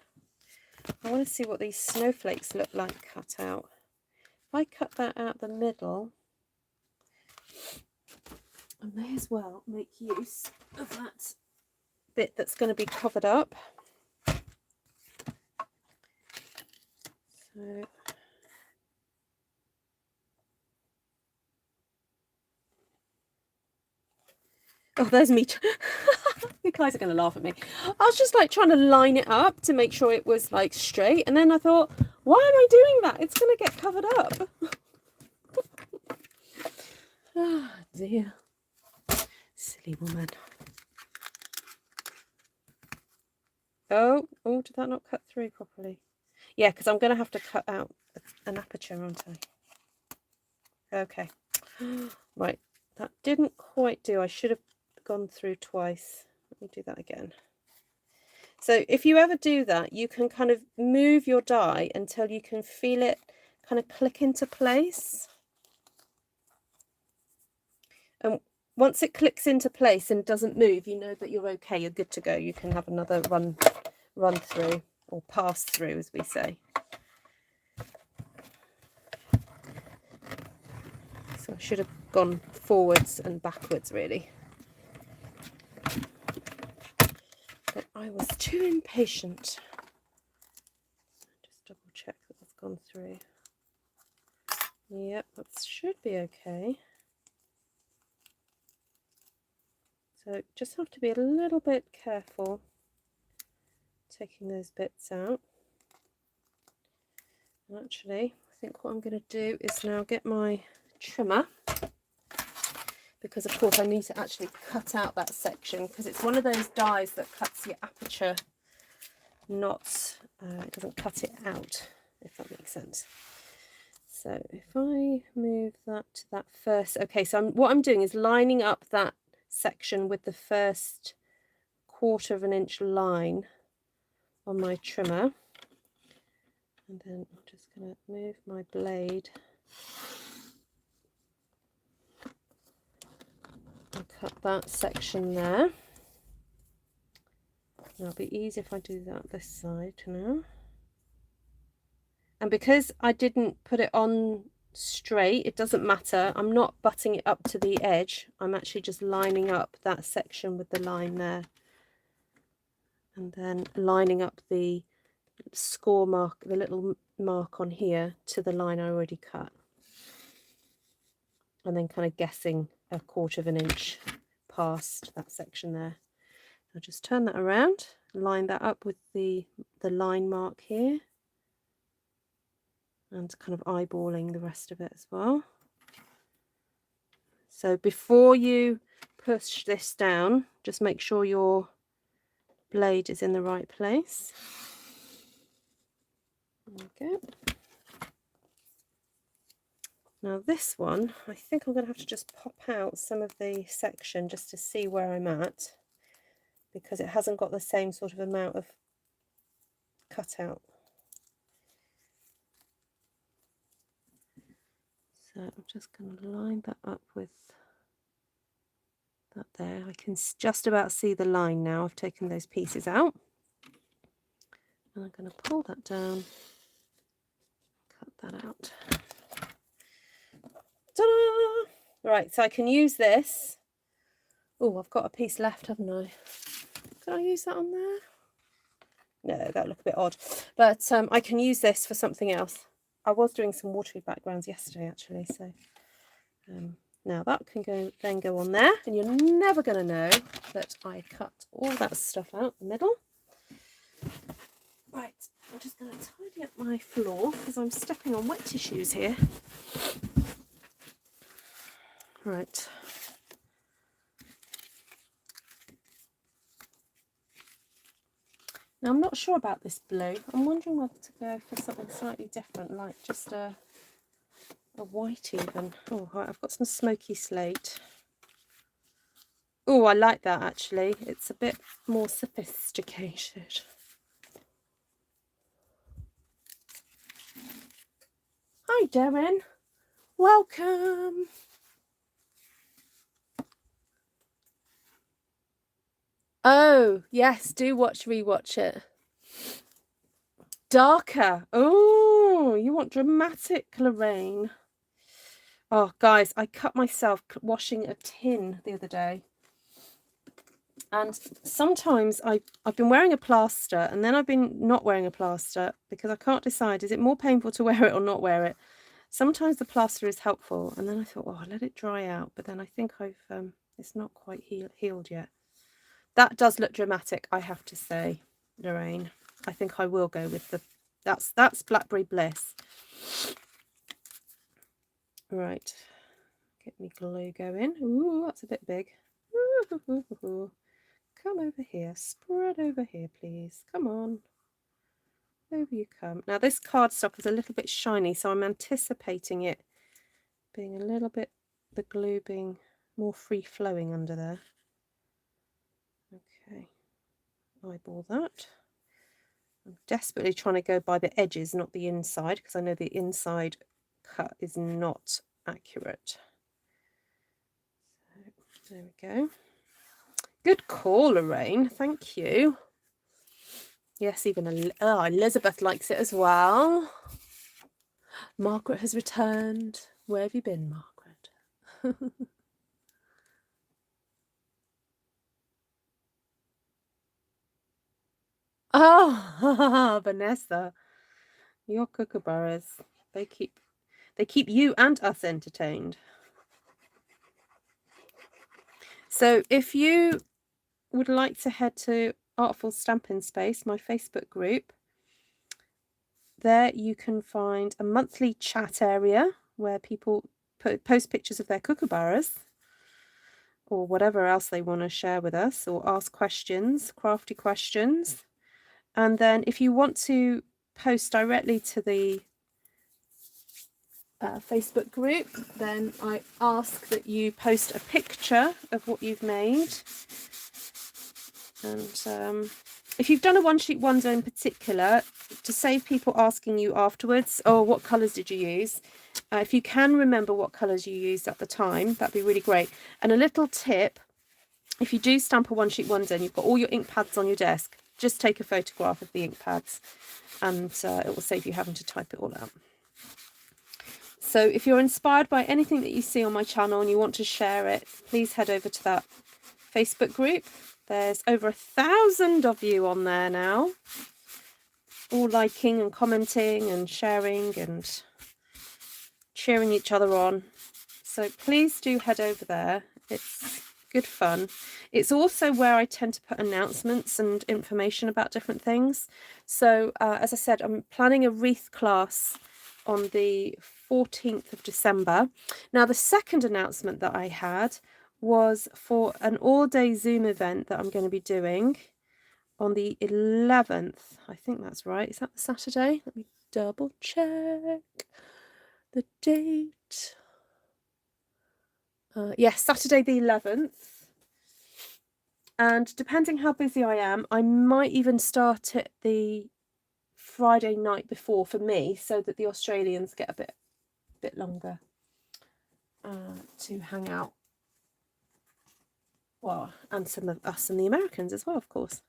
I want to see what these snowflakes look like cut out. If I cut that out the middle, I may as well make use of that bit that's going to be covered up. So oh, there's me. You guys are going to laugh at me. I was just like trying to line it up to make sure it was like straight, and then I thought, why am I doing that? It's going to get covered up. Oh dear, silly woman. Oh, did that not cut through properly? Yeah, because I'm going to have to cut out an aperture, aren't I? Okay. Right, that didn't quite do. I should have gone through twice. Let me do that again. So if you ever do that, you can kind of move your die until you can feel it kind of click into place. And once it clicks into place and doesn't move, you know that you're okay, you're good to go. You can have another run through, or pass through, as we say. So I should have gone forwards and backwards, really. But I was too impatient. Just double check that that's gone through. Yep, that should be okay. So just have to be a little bit careful taking those bits out. And actually, I think what I'm going to do is now get my trimmer, because of course I need to actually cut out that section, because it's one of those dies that cuts your aperture, not it doesn't cut it out, if that makes sense. So if I move that to that first, okay, so what I'm doing is lining up that section with the first 1/4 inch line on my trimmer, and then I'm just going to move my blade and cut that section there. It'll be easy if I do that this side now. And because I didn't put it on straight, it doesn't matter. I'm not butting it up to the edge. I'm actually just lining up that section with the line there. And then lining up the score mark, the little mark on here, to the line I already cut. And then kind of guessing a 1/4 inch past that section there. I'll just turn that around, line that up with the line mark here, and kind of eyeballing the rest of it as well. So before you push this down, just make sure your blade is in the right place. There we go. Now this one, I think I'm going to have to just pop out some of the section just to see where I'm at, because it hasn't got the same sort of amount of cutout. So I'm just going to line that up with that there. I can just about see the line now. I've taken those pieces out. And I'm going to pull that down, cut that out. Ta-da! Right, so I can use this. Oh, I've got a piece left, haven't I? Can I use that on there? No, that would look a bit odd. But I can use this for something else. I was doing some watery backgrounds yesterday, actually. So now that can go on there. And you're never going to know that I cut all that stuff out the middle. Right, I'm just going to tidy up my floor because I'm stepping on wet tissues here. Right. Now, I'm not sure about this blue. I'm wondering whether to go for something slightly different, like just a white even. Oh, right, I've got some smoky slate. Oh, I like that actually. It's a bit more sophisticated. Hi, Darren. Welcome. Oh, yes, do rewatch it. Darker. Oh, you want dramatic, Lorraine. Oh, guys, I cut myself washing a tin the other day. And sometimes I've been wearing a plaster and then I've been not wearing a plaster because I can't decide, is it more painful to wear it or not wear it? Sometimes the plaster is helpful. And then I thought, oh, I'll let it dry out. But then I think it's not quite healed yet. That does look dramatic, I have to say, Lorraine. I think I will go with that's Blackberry Bliss. Right. Get me glue going. Ooh, that's a bit big. Ooh. Come over here. Spread over here, please. Come on. Over you come. Now, this cardstock is a little bit shiny, so I'm anticipating it being a little bit, the glue being more free-flowing under there. Okay. Eyeball that. I'm desperately trying to go by the edges, not the inside, because I know the inside cut is not accurate. So, there we go. Good call, Lorraine. Thank you. Yes, even Elizabeth likes it as well. Margaret has returned. Where have you been, Margaret? Oh, Vanessa, your kookaburras. They keep you and us entertained. So if you would like to head to Artful Stampin Space, my Facebook group, there you can find a monthly chat area where people post pictures of their kookaburras or whatever else they want to share with us, or ask questions, crafty questions. And then if you want to post directly to the Facebook group, then I ask that you post a picture of what you've made. And if you've done a one-sheet wonder in particular, to save people asking you afterwards, oh, what colours did you use? If you can remember what colours you used at the time, that'd be really great. And a little tip, if you do stamp a one-sheet wonder and you've got all your ink pads on your desk, just take a photograph of the ink pads and it will save you having to type it all out. So if you're inspired by anything that you see on my channel and you want to share it, please head over to that Facebook group. There's over 1,000 of you on there now, all liking and commenting and sharing and cheering each other on. So please do head over there. It's good fun. It's also where I tend to put announcements and information about different things. So as I said, I'm planning a wreath class on the 14th of December. Now, the second announcement that I had was for an all-day Zoom event that I'm going to be doing on the 11th. I think that's right. Is that the Saturday? Let me double check the date. Yes, Saturday the 11th. And depending how busy I am, I might even start it the Friday night before for me, so that the Australians get a bit longer. to hang out. Well, and some of us and the Americans as well, of course.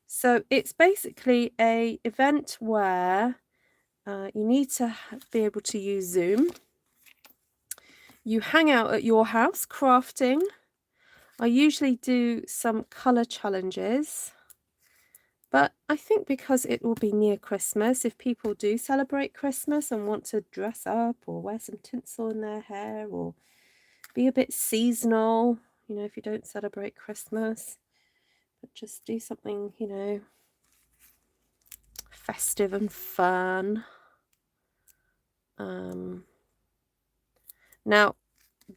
So it's basically a event where you need to be able to use Zoom. You hang out at your house crafting. I usually do some colour challenges, but I think because it will be near Christmas, if people do celebrate Christmas and want to dress up or wear some tinsel in their hair or be a bit seasonal, you know, if you don't celebrate Christmas, but just do something, you know, festive and fun. Now,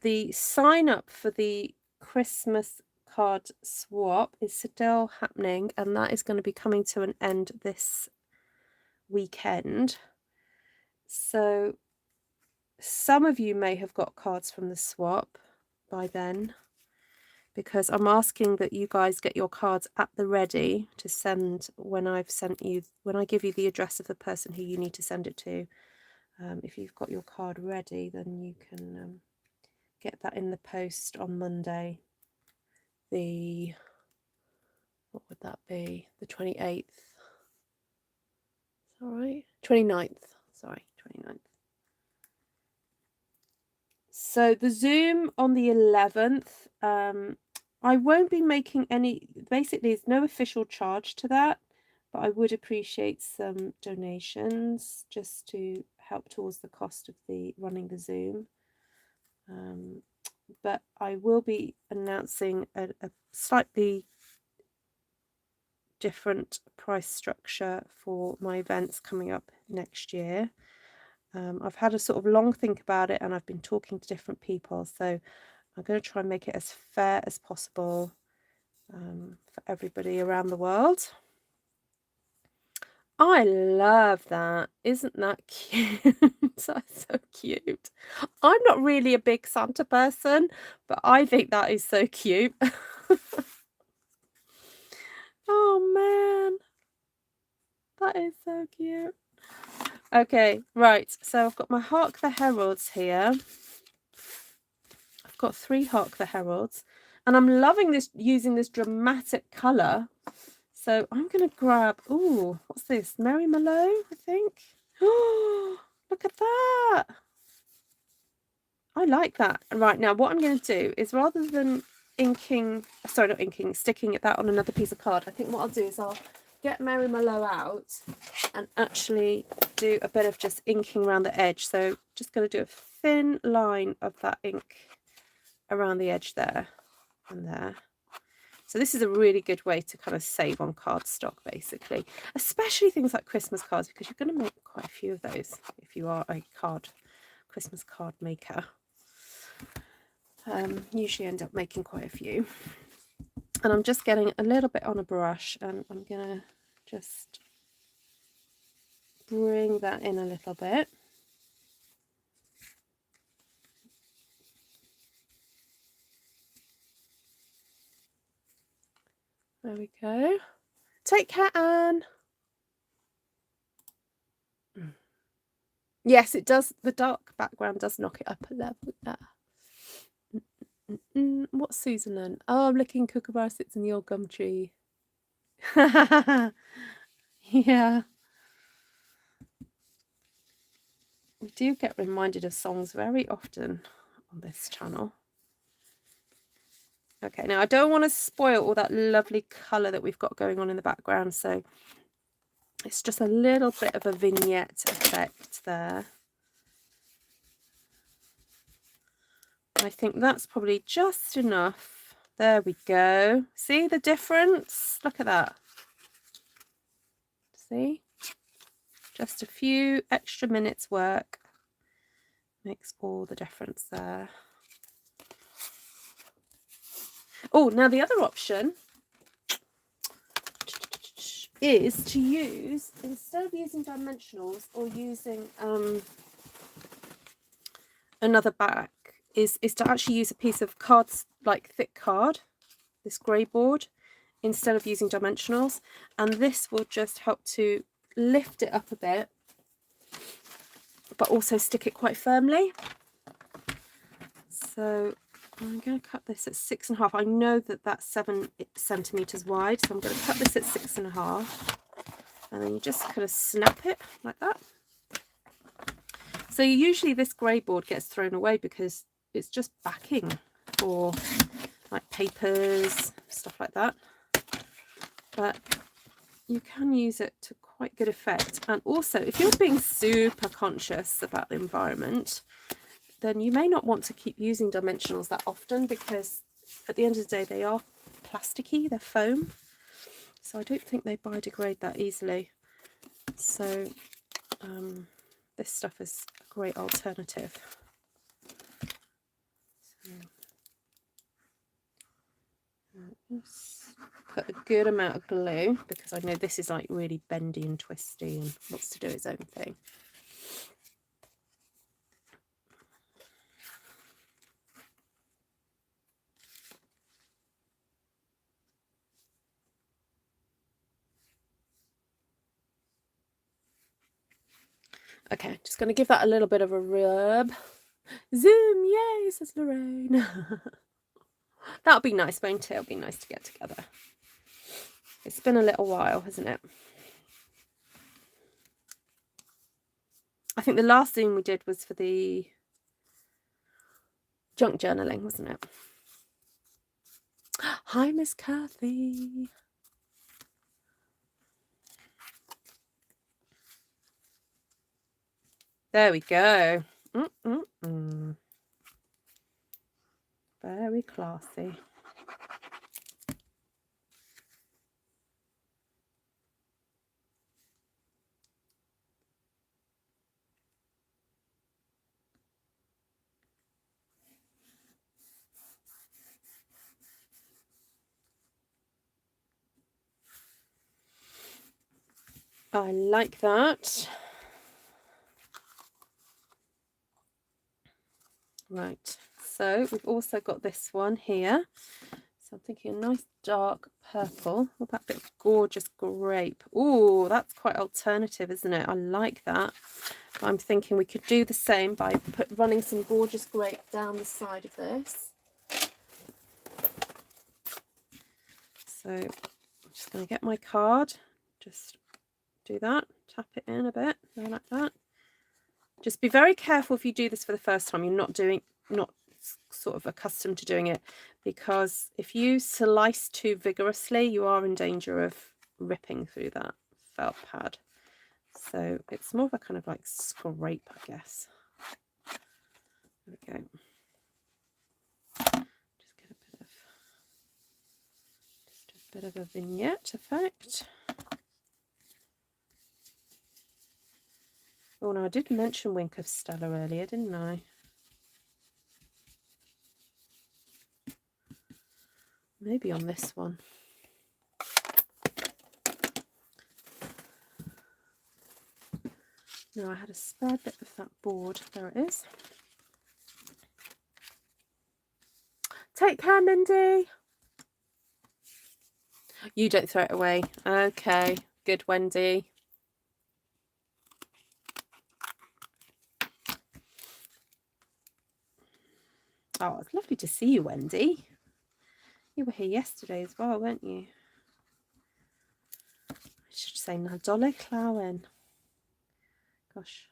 the sign up for the Christmas card swap is still happening, and that is going to be coming to an end this weekend. So some of you may have got cards from the swap by then, because I'm asking that you guys get your cards at the ready to send when I give you the address of the person who you need to send it to. If you've got your card ready, then you can get that in the post on Monday. What would that be? The 28th. All right, 29th. Sorry, 29th. So the Zoom on the 11th, I won't be making any, basically there's no official charge to that, but I would appreciate some donations just to help towards the cost of running the Zoom. But I will be announcing a slightly different price structure for my events coming up next year. I've had a sort of long think about it, and I've been talking to different people, so I'm going to try and make it as fair as possible for everybody around the world. I love that. Isn't that cute? That's so cute. I'm not really a big Santa person, but I think that is so cute. Oh man, that is so cute. Okay, right, so I've got my Hark the Heralds here. I've got 3 Hark the Heralds, and I'm loving this, using this dramatic colour. So I'm going to grab, ooh, what's this? Mary Mallow, I think. Oh, look at that. I like that. Right, now what I'm going to do is, rather than sticking that on another piece of card, I think what I'll do is I'll get Mary Mallow out and actually do a bit of just inking around the edge. So just going to do a thin line of that ink around the edge there and there. So this is a really good way to kind of save on cardstock, basically, especially things like Christmas cards, because you're going to make quite a few of those if you are a Christmas card maker. Usually end up making quite a few. And I'm just getting a little bit on a brush, and I'm going to just bring that in a little bit. There we go. Take care, Anne. Yes, it does. The dark background does knock it up a level there. What's Susan then? Oh, I'm looking Kookaburra sits in the old gum tree. Yeah. We do get reminded of songs very often on this channel. Okay, now I don't want to spoil all that lovely colour that we've got going on in the background, so it's just a little bit of a vignette effect there. I think that's probably just enough. There we go. See the difference? Look at that. See? Just a few extra minutes work makes all the difference there. Oh, now the other option is to use, instead of using dimensionals or using another back, is to actually use a piece of cards, like thick card, this grey board, instead of using dimensionals, and this will just help to lift it up a bit, but also stick it quite firmly. So I'm going to cut this at 6.5. I know that that's 7 centimeters wide, so I'm going to cut this at 6.5, and then you just kind of snap it like that. So usually this grey board gets thrown away because it's just backing for like papers, stuff like that, but you can use it to quite good effect. And also, if you're being super conscious about the environment, then you may not want to keep using dimensionals that often, because at the end of the day they are plasticky, they're foam, so I don't think they biodegrade that easily. So this stuff is a great alternative. So, just put a good amount of glue, because I know this is like really bendy and twisty and wants to do its own thing. Okay, just going to give that a little bit of a rub. Zoom, yay, says Lorraine. That'll be nice, won't it? It'll be nice to get together. It's been a little while, hasn't it? I think the last Zoom we did was for the junk journaling, wasn't it? Hi, Miss Kathy. There we go. Very classy. I like that. Right, so we've also got this one here. So I'm thinking a nice dark purple with that bit of gorgeous grape. Oh, that's quite alternative, isn't it? I like that. I'm thinking we could do the same by running some gorgeous grape down the side of this. So I'm just going to get my card, just do that, tap it in a bit, like that. Just be very careful if you do this for the first time. You're not sort of accustomed to doing it, because if you slice too vigorously, you are in danger of ripping through that felt pad. So it's more of a kind of like scrape, I guess. There we go. Just get a bit of a vignette effect. Oh no, I did mention Wink of Stella earlier, didn't I? Maybe on this one. No, I had a spare bit of that board. There it is. Take care, Mindy. You don't throw it away. Okay, good, Wendy. Oh, it's lovely to see you, Wendy. You were here yesterday as well, weren't you? I should say Nadole Clowen. Gosh.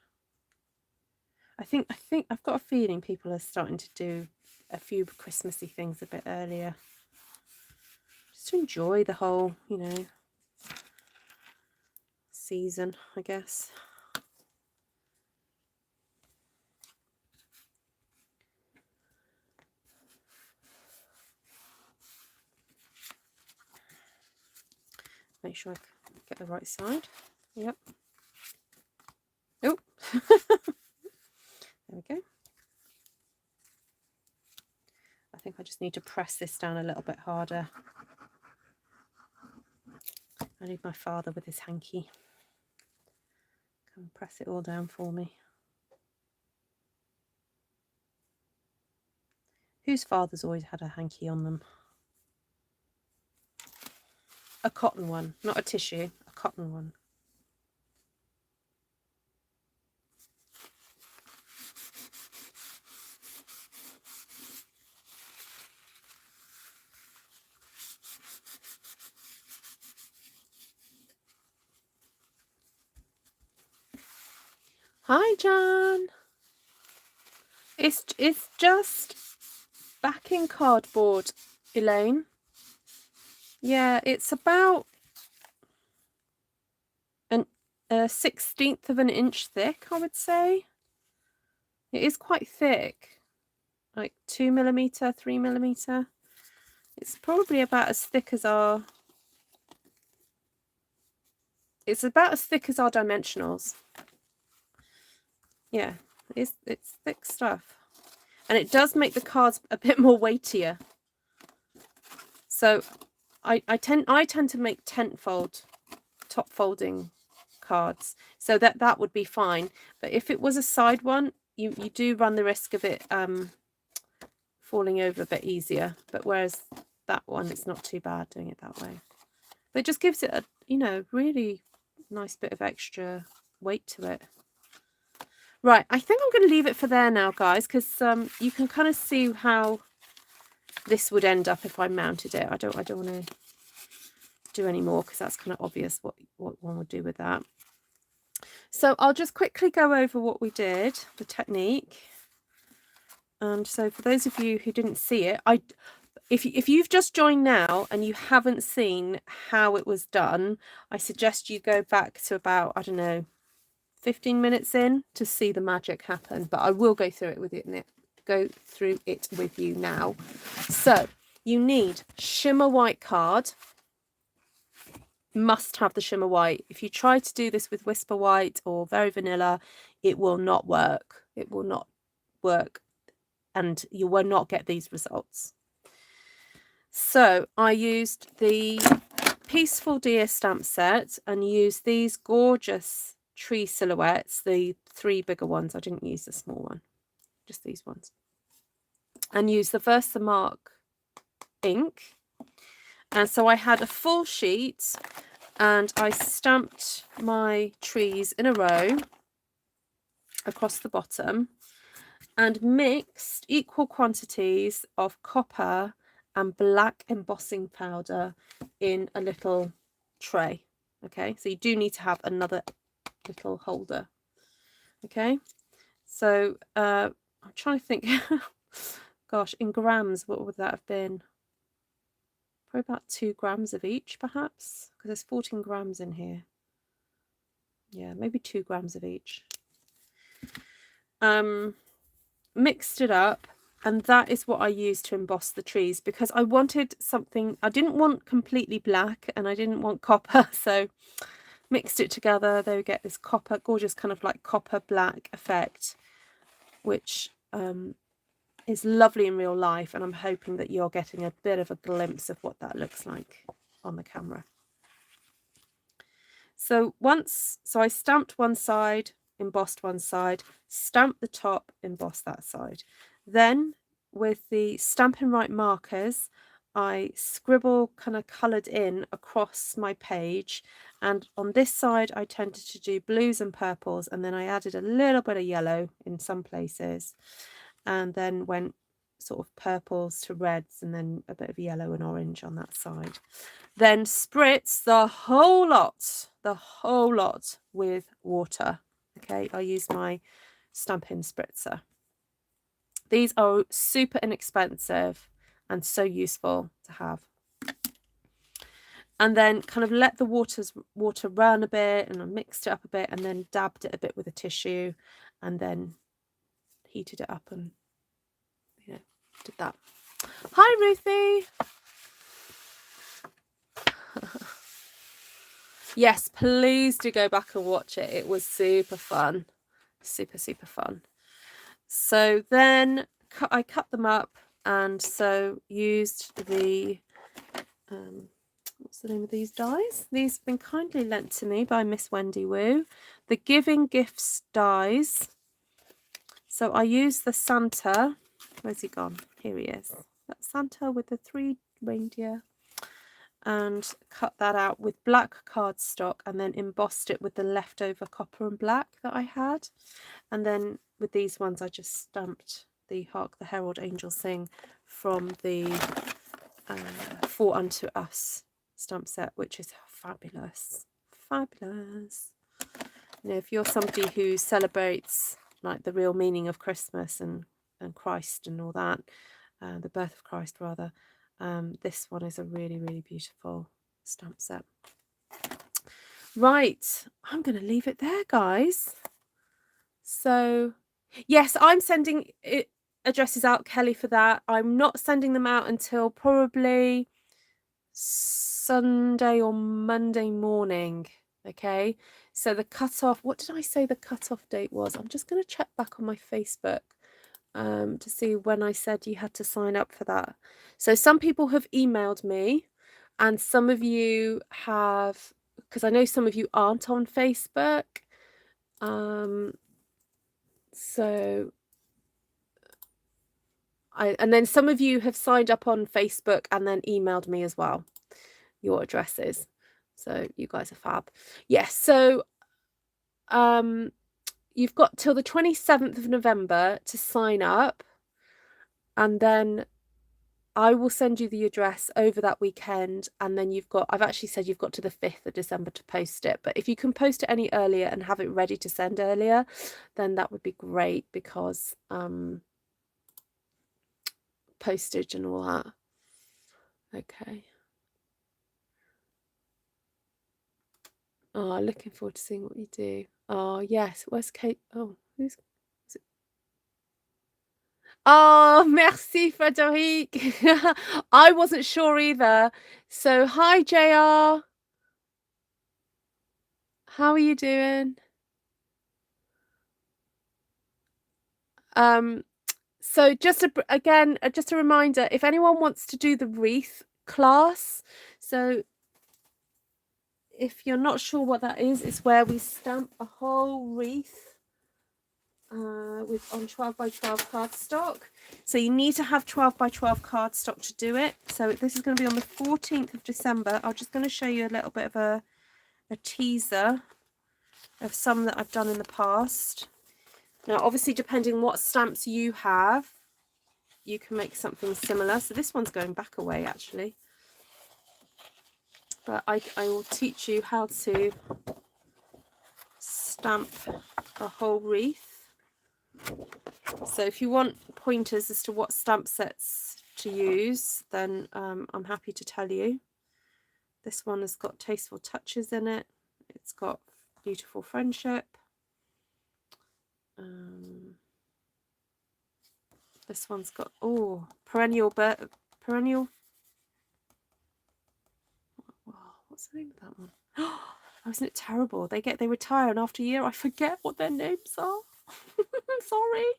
I think I've got a feeling people are starting to do a few Christmassy things a bit earlier. Just to enjoy the whole, you know, season, I guess. Make sure I get the right side. Yep. Oh, there we go. I think I just need to press this down a little bit harder. I need my father with his hanky. Come and press it all down for me. Whose father's always had a hanky on them? A cotton one, not a tissue, a cotton one. Hi, Jan. It's just backing cardboard, Elaine. Yeah, it's about a 1/16 of an inch thick, I would say. It is quite thick, like 2mm, 3mm. It's probably about as thick as our... It's about as thick as our dimensionals. Yeah, it's thick stuff. And it does make the cards a bit more weightier. So I tend to make tent-fold, top folding cards. So that would be fine. But if it was a side one, you do run the risk of it falling over a bit easier. But whereas that one, it's not too bad doing it that way. But it just gives it a, you know, really nice bit of extra weight to it. Right, I think I'm going to leave it for there now, guys, because you can kind of see how this would end up if I mounted it. I don't want to do any more because that's kind of obvious what one would do with that. So I'll just quickly go over what we did, the technique. And so for those of you who didn't see it, if you've just joined now and you haven't seen how it was done, I suggest you go back to about, I don't know, 15 minutes in to see the magic happen. But I will go through it with you now. So you need shimmer white card. Must have the shimmer white. If you try to do this with whisper white or very vanilla, it will not work. It will not work, and you will not get these results. So I used the Peaceful Deer stamp set and used these gorgeous tree silhouettes, the 3 bigger ones. I didn't use the small one, just these ones. And used the Versamark ink. And so I had a full sheet and I stamped my trees in a row across the bottom and mixed equal quantities of copper and black embossing powder in a little tray. Okay, so you do need to have another little holder. Okay, so I'm trying to think. Gosh, in grams, what would that have been? Probably about 2 grams of each, perhaps, because there's 14 grams in here. Yeah, maybe 2 grams of each. Mixed it up, and that is what I used to emboss the trees, because I wanted something, I didn't want completely black and I didn't want copper, so mixed it together. They would get this copper, gorgeous kind of like copper black effect, which is lovely in real life, and I'm hoping that you're getting a bit of a glimpse of what that looks like on the camera. So I stamped one side, embossed one side, stamped the top, embossed that side. Then with the Stampin' Right markers, I scribble kind of coloured in across my page, and on this side I tended to do blues and purples, and then I added a little bit of yellow in some places, and then went sort of purples to reds, and then a bit of yellow and orange on that side. Then spritz the whole lot with water. Okay, I use my Stampin' spritzer. These are super inexpensive and so useful to have. And then kind of let the water run a bit, and I mixed it up a bit, and then dabbed it a bit with a tissue, and then heated it up and, you know, did that. Hi, Ruthie. Yes, please do go back and watch it. It was super fun. Super, super fun. So then I cut them up, and so used the, what's the name of these dies? These have been kindly lent to me by Miss Wendy Wu. The Giving Gifts dies. So I used the Santa. Where's he gone? Here he is. That's Santa with the 3 reindeer. And cut that out with black cardstock, and then embossed it with the leftover copper and black that I had. And then with these ones I just stamped the Hark the Herald Angels Sing from the For Unto Us stamp set, which is fabulous. You know, if you're somebody who celebrates like the real meaning of Christmas and Christ and all that, the birth of Christ rather, this one is a really, really beautiful stamp set. Right, I'm going to leave it there, guys. So yes, I'm sending addresses out, Kelly, for that. I'm not sending them out until probably Sunday or Monday morning. Okay, so the cutoff, what did I say the cutoff date was? I'm just going to check back on my Facebook to see when I said you had to sign up for that. So some people have emailed me, and some of you have, because I know some of you aren't on Facebook. So and then some of you have signed up on Facebook and then emailed me as well your addresses. So you guys are fab. Yes, so you've got till the 27th of November to sign up, and then I will send you the address over that weekend, and then I've actually said you've got to the 5th of December to post it, but if you can post it any earlier and have it ready to send earlier, then that would be great, because postage and all that. Okay. Oh, looking forward to seeing what you do. Oh, yes. Where's Kate? Oh, who's it? Oh, merci, Frederic. I wasn't sure either. So, hi, JR. How are you doing? So just a reminder, if anyone wants to do the wreath class, so if you're not sure what that is, it's where we stamp a whole wreath on 12 by 12 cardstock. So you need to have 12 by 12 cardstock to do it. So this is going to be on the 14th of December. I'm just going to show you a little bit of a teaser of some that I've done in the past. Now, obviously, depending what stamps you have, you can make something similar. So this one's going back away, actually. But I will teach you how to stamp a whole wreath. So if you want pointers as to what stamp sets to use, then I'm happy to tell you. This one has got Tasteful Touches in it. It's got Beautiful Friendship. This one's got Perennial. What's the name of that one? Oh, isn't it terrible? They retire, and after a year I forget what their names are. Sorry.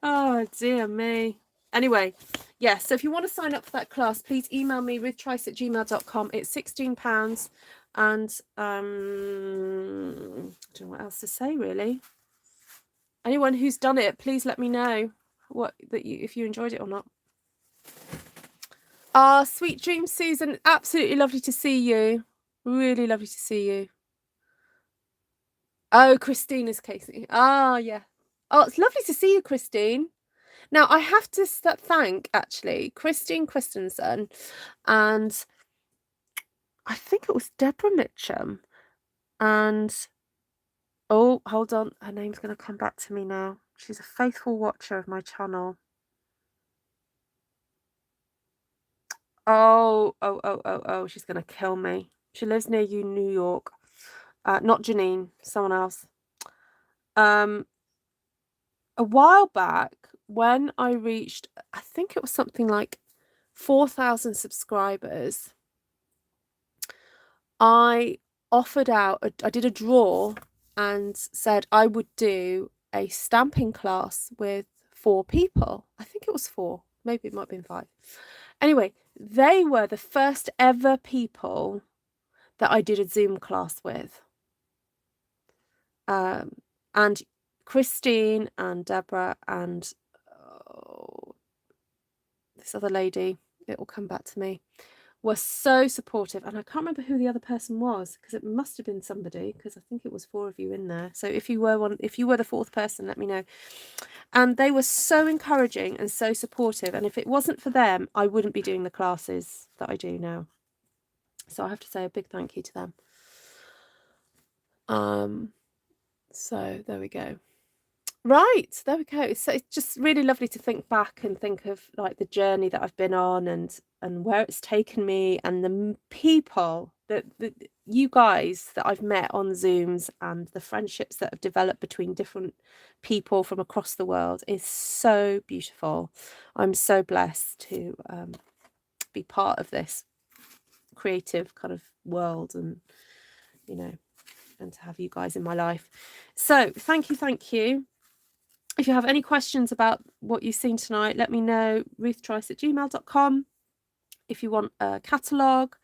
Oh dear me. Anyway, yeah, so if you want to sign up for that class, please email me ruthtrice@gmail.com. It's £16, and I don't know what else to say, really. Anyone who's done it, please let me know if you enjoyed it or not. Ah, sweet dreams, Susan. Absolutely lovely to see you. Really lovely to see you. Oh, Christina's Casey. Ah, yeah. Oh, it's lovely to see you, Christine. Now, I have to thank, actually, Christine Christensen, and I think it was Deborah Mitchum, and, oh, hold on, her name's going to come back to me now. She's a faithful watcher of my channel. Oh, she's going to kill me. She lives near you, New York. Not Janine, someone else. A while back, when I reached, I think it was something like 4,000 subscribers, I did a draw and said I would do a stamping class with 4 people. I think it was 4, maybe it might have been 5. Anyway, they were the first ever people that I did a Zoom class with. And Christine and Deborah and this other lady, it will come back to me, were so supportive. And I can't remember who the other person was, because it must have been somebody, because I think it was 4 of you in there. So if you were the 4th person, let me know. And they were so encouraging and so supportive. And if it wasn't for them, I wouldn't be doing the classes that I do now. So I have to say a big thank you to them. So there we go. Right, there we go. So it's just really lovely to think back and think of like the journey that I've been on and where it's taken me and the people that you guys that I've met on Zooms and the friendships that have developed between different people from across the world is so beautiful. I'm so blessed to be part of this creative kind of world and, you know, and to have you guys in my life. So thank you. If you have any questions about what you've seen tonight, let me know, ruthtrice@gmail.com. If you want a catalogue,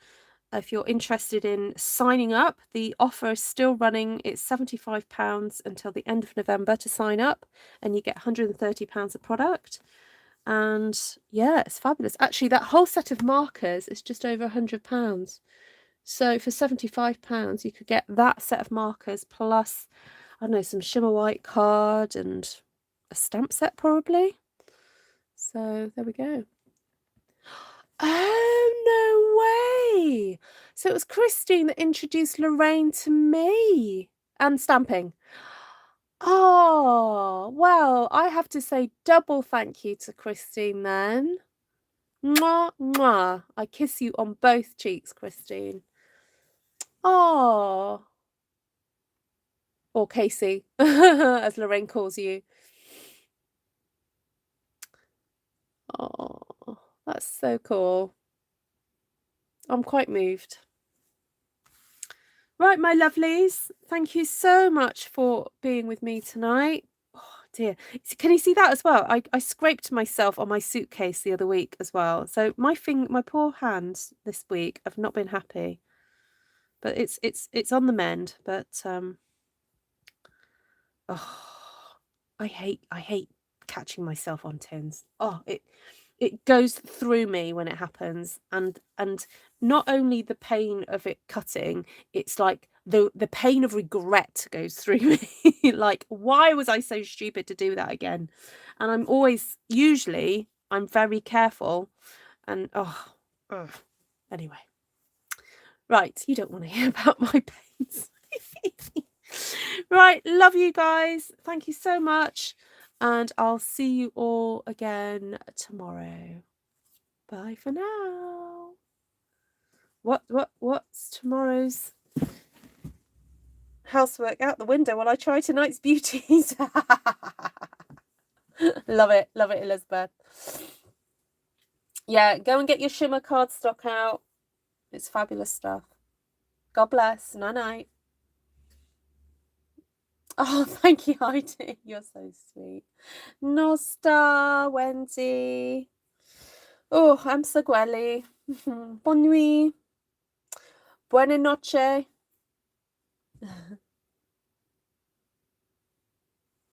if you're interested in signing up, the offer is still running. It's £75 until the end of November to sign up, and you get £130 of product. And yeah, it's fabulous. Actually, that whole set of markers is just over £100. So for £75, you could get that set of markers plus, I don't know, some shimmer white card and a stamp set probably. So there we go. Oh, no way. So it was Christine that introduced Lorraine to me and stamping. Oh, well, I have to say double thank you to Christine then. Mwah, mwah. I kiss you on both cheeks, Christine. Oh. Or Casey, as Lorraine calls you. Oh, that's so cool. I'm quite moved. Right, my lovelies, thank you so much for being with me tonight. Oh dear, can you see that as well? I scraped myself on my suitcase the other week as well. So my poor hands this week have not been happy, but it's on the mend. But oh, I hate catching myself on tins. Oh, it goes through me when it happens, and not only the pain of it cutting, it's like the pain of regret goes through me. Like, why was I so stupid to do that again? And I'm very careful, and anyway, right, you don't want to hear about my pains. Right, love you guys. Thank you so much. And I'll see you all again tomorrow. Bye for now. What's tomorrow's housework out the window while I try tonight's beauties? Love it, Elizabeth. Yeah, go and get your shimmer cardstock out. It's fabulous stuff. God bless. Night. Oh, thank you, Heidi. You're so sweet. Nosta, Wendy. Oh, I'm so gwely. Bonne nuit. Buone noche.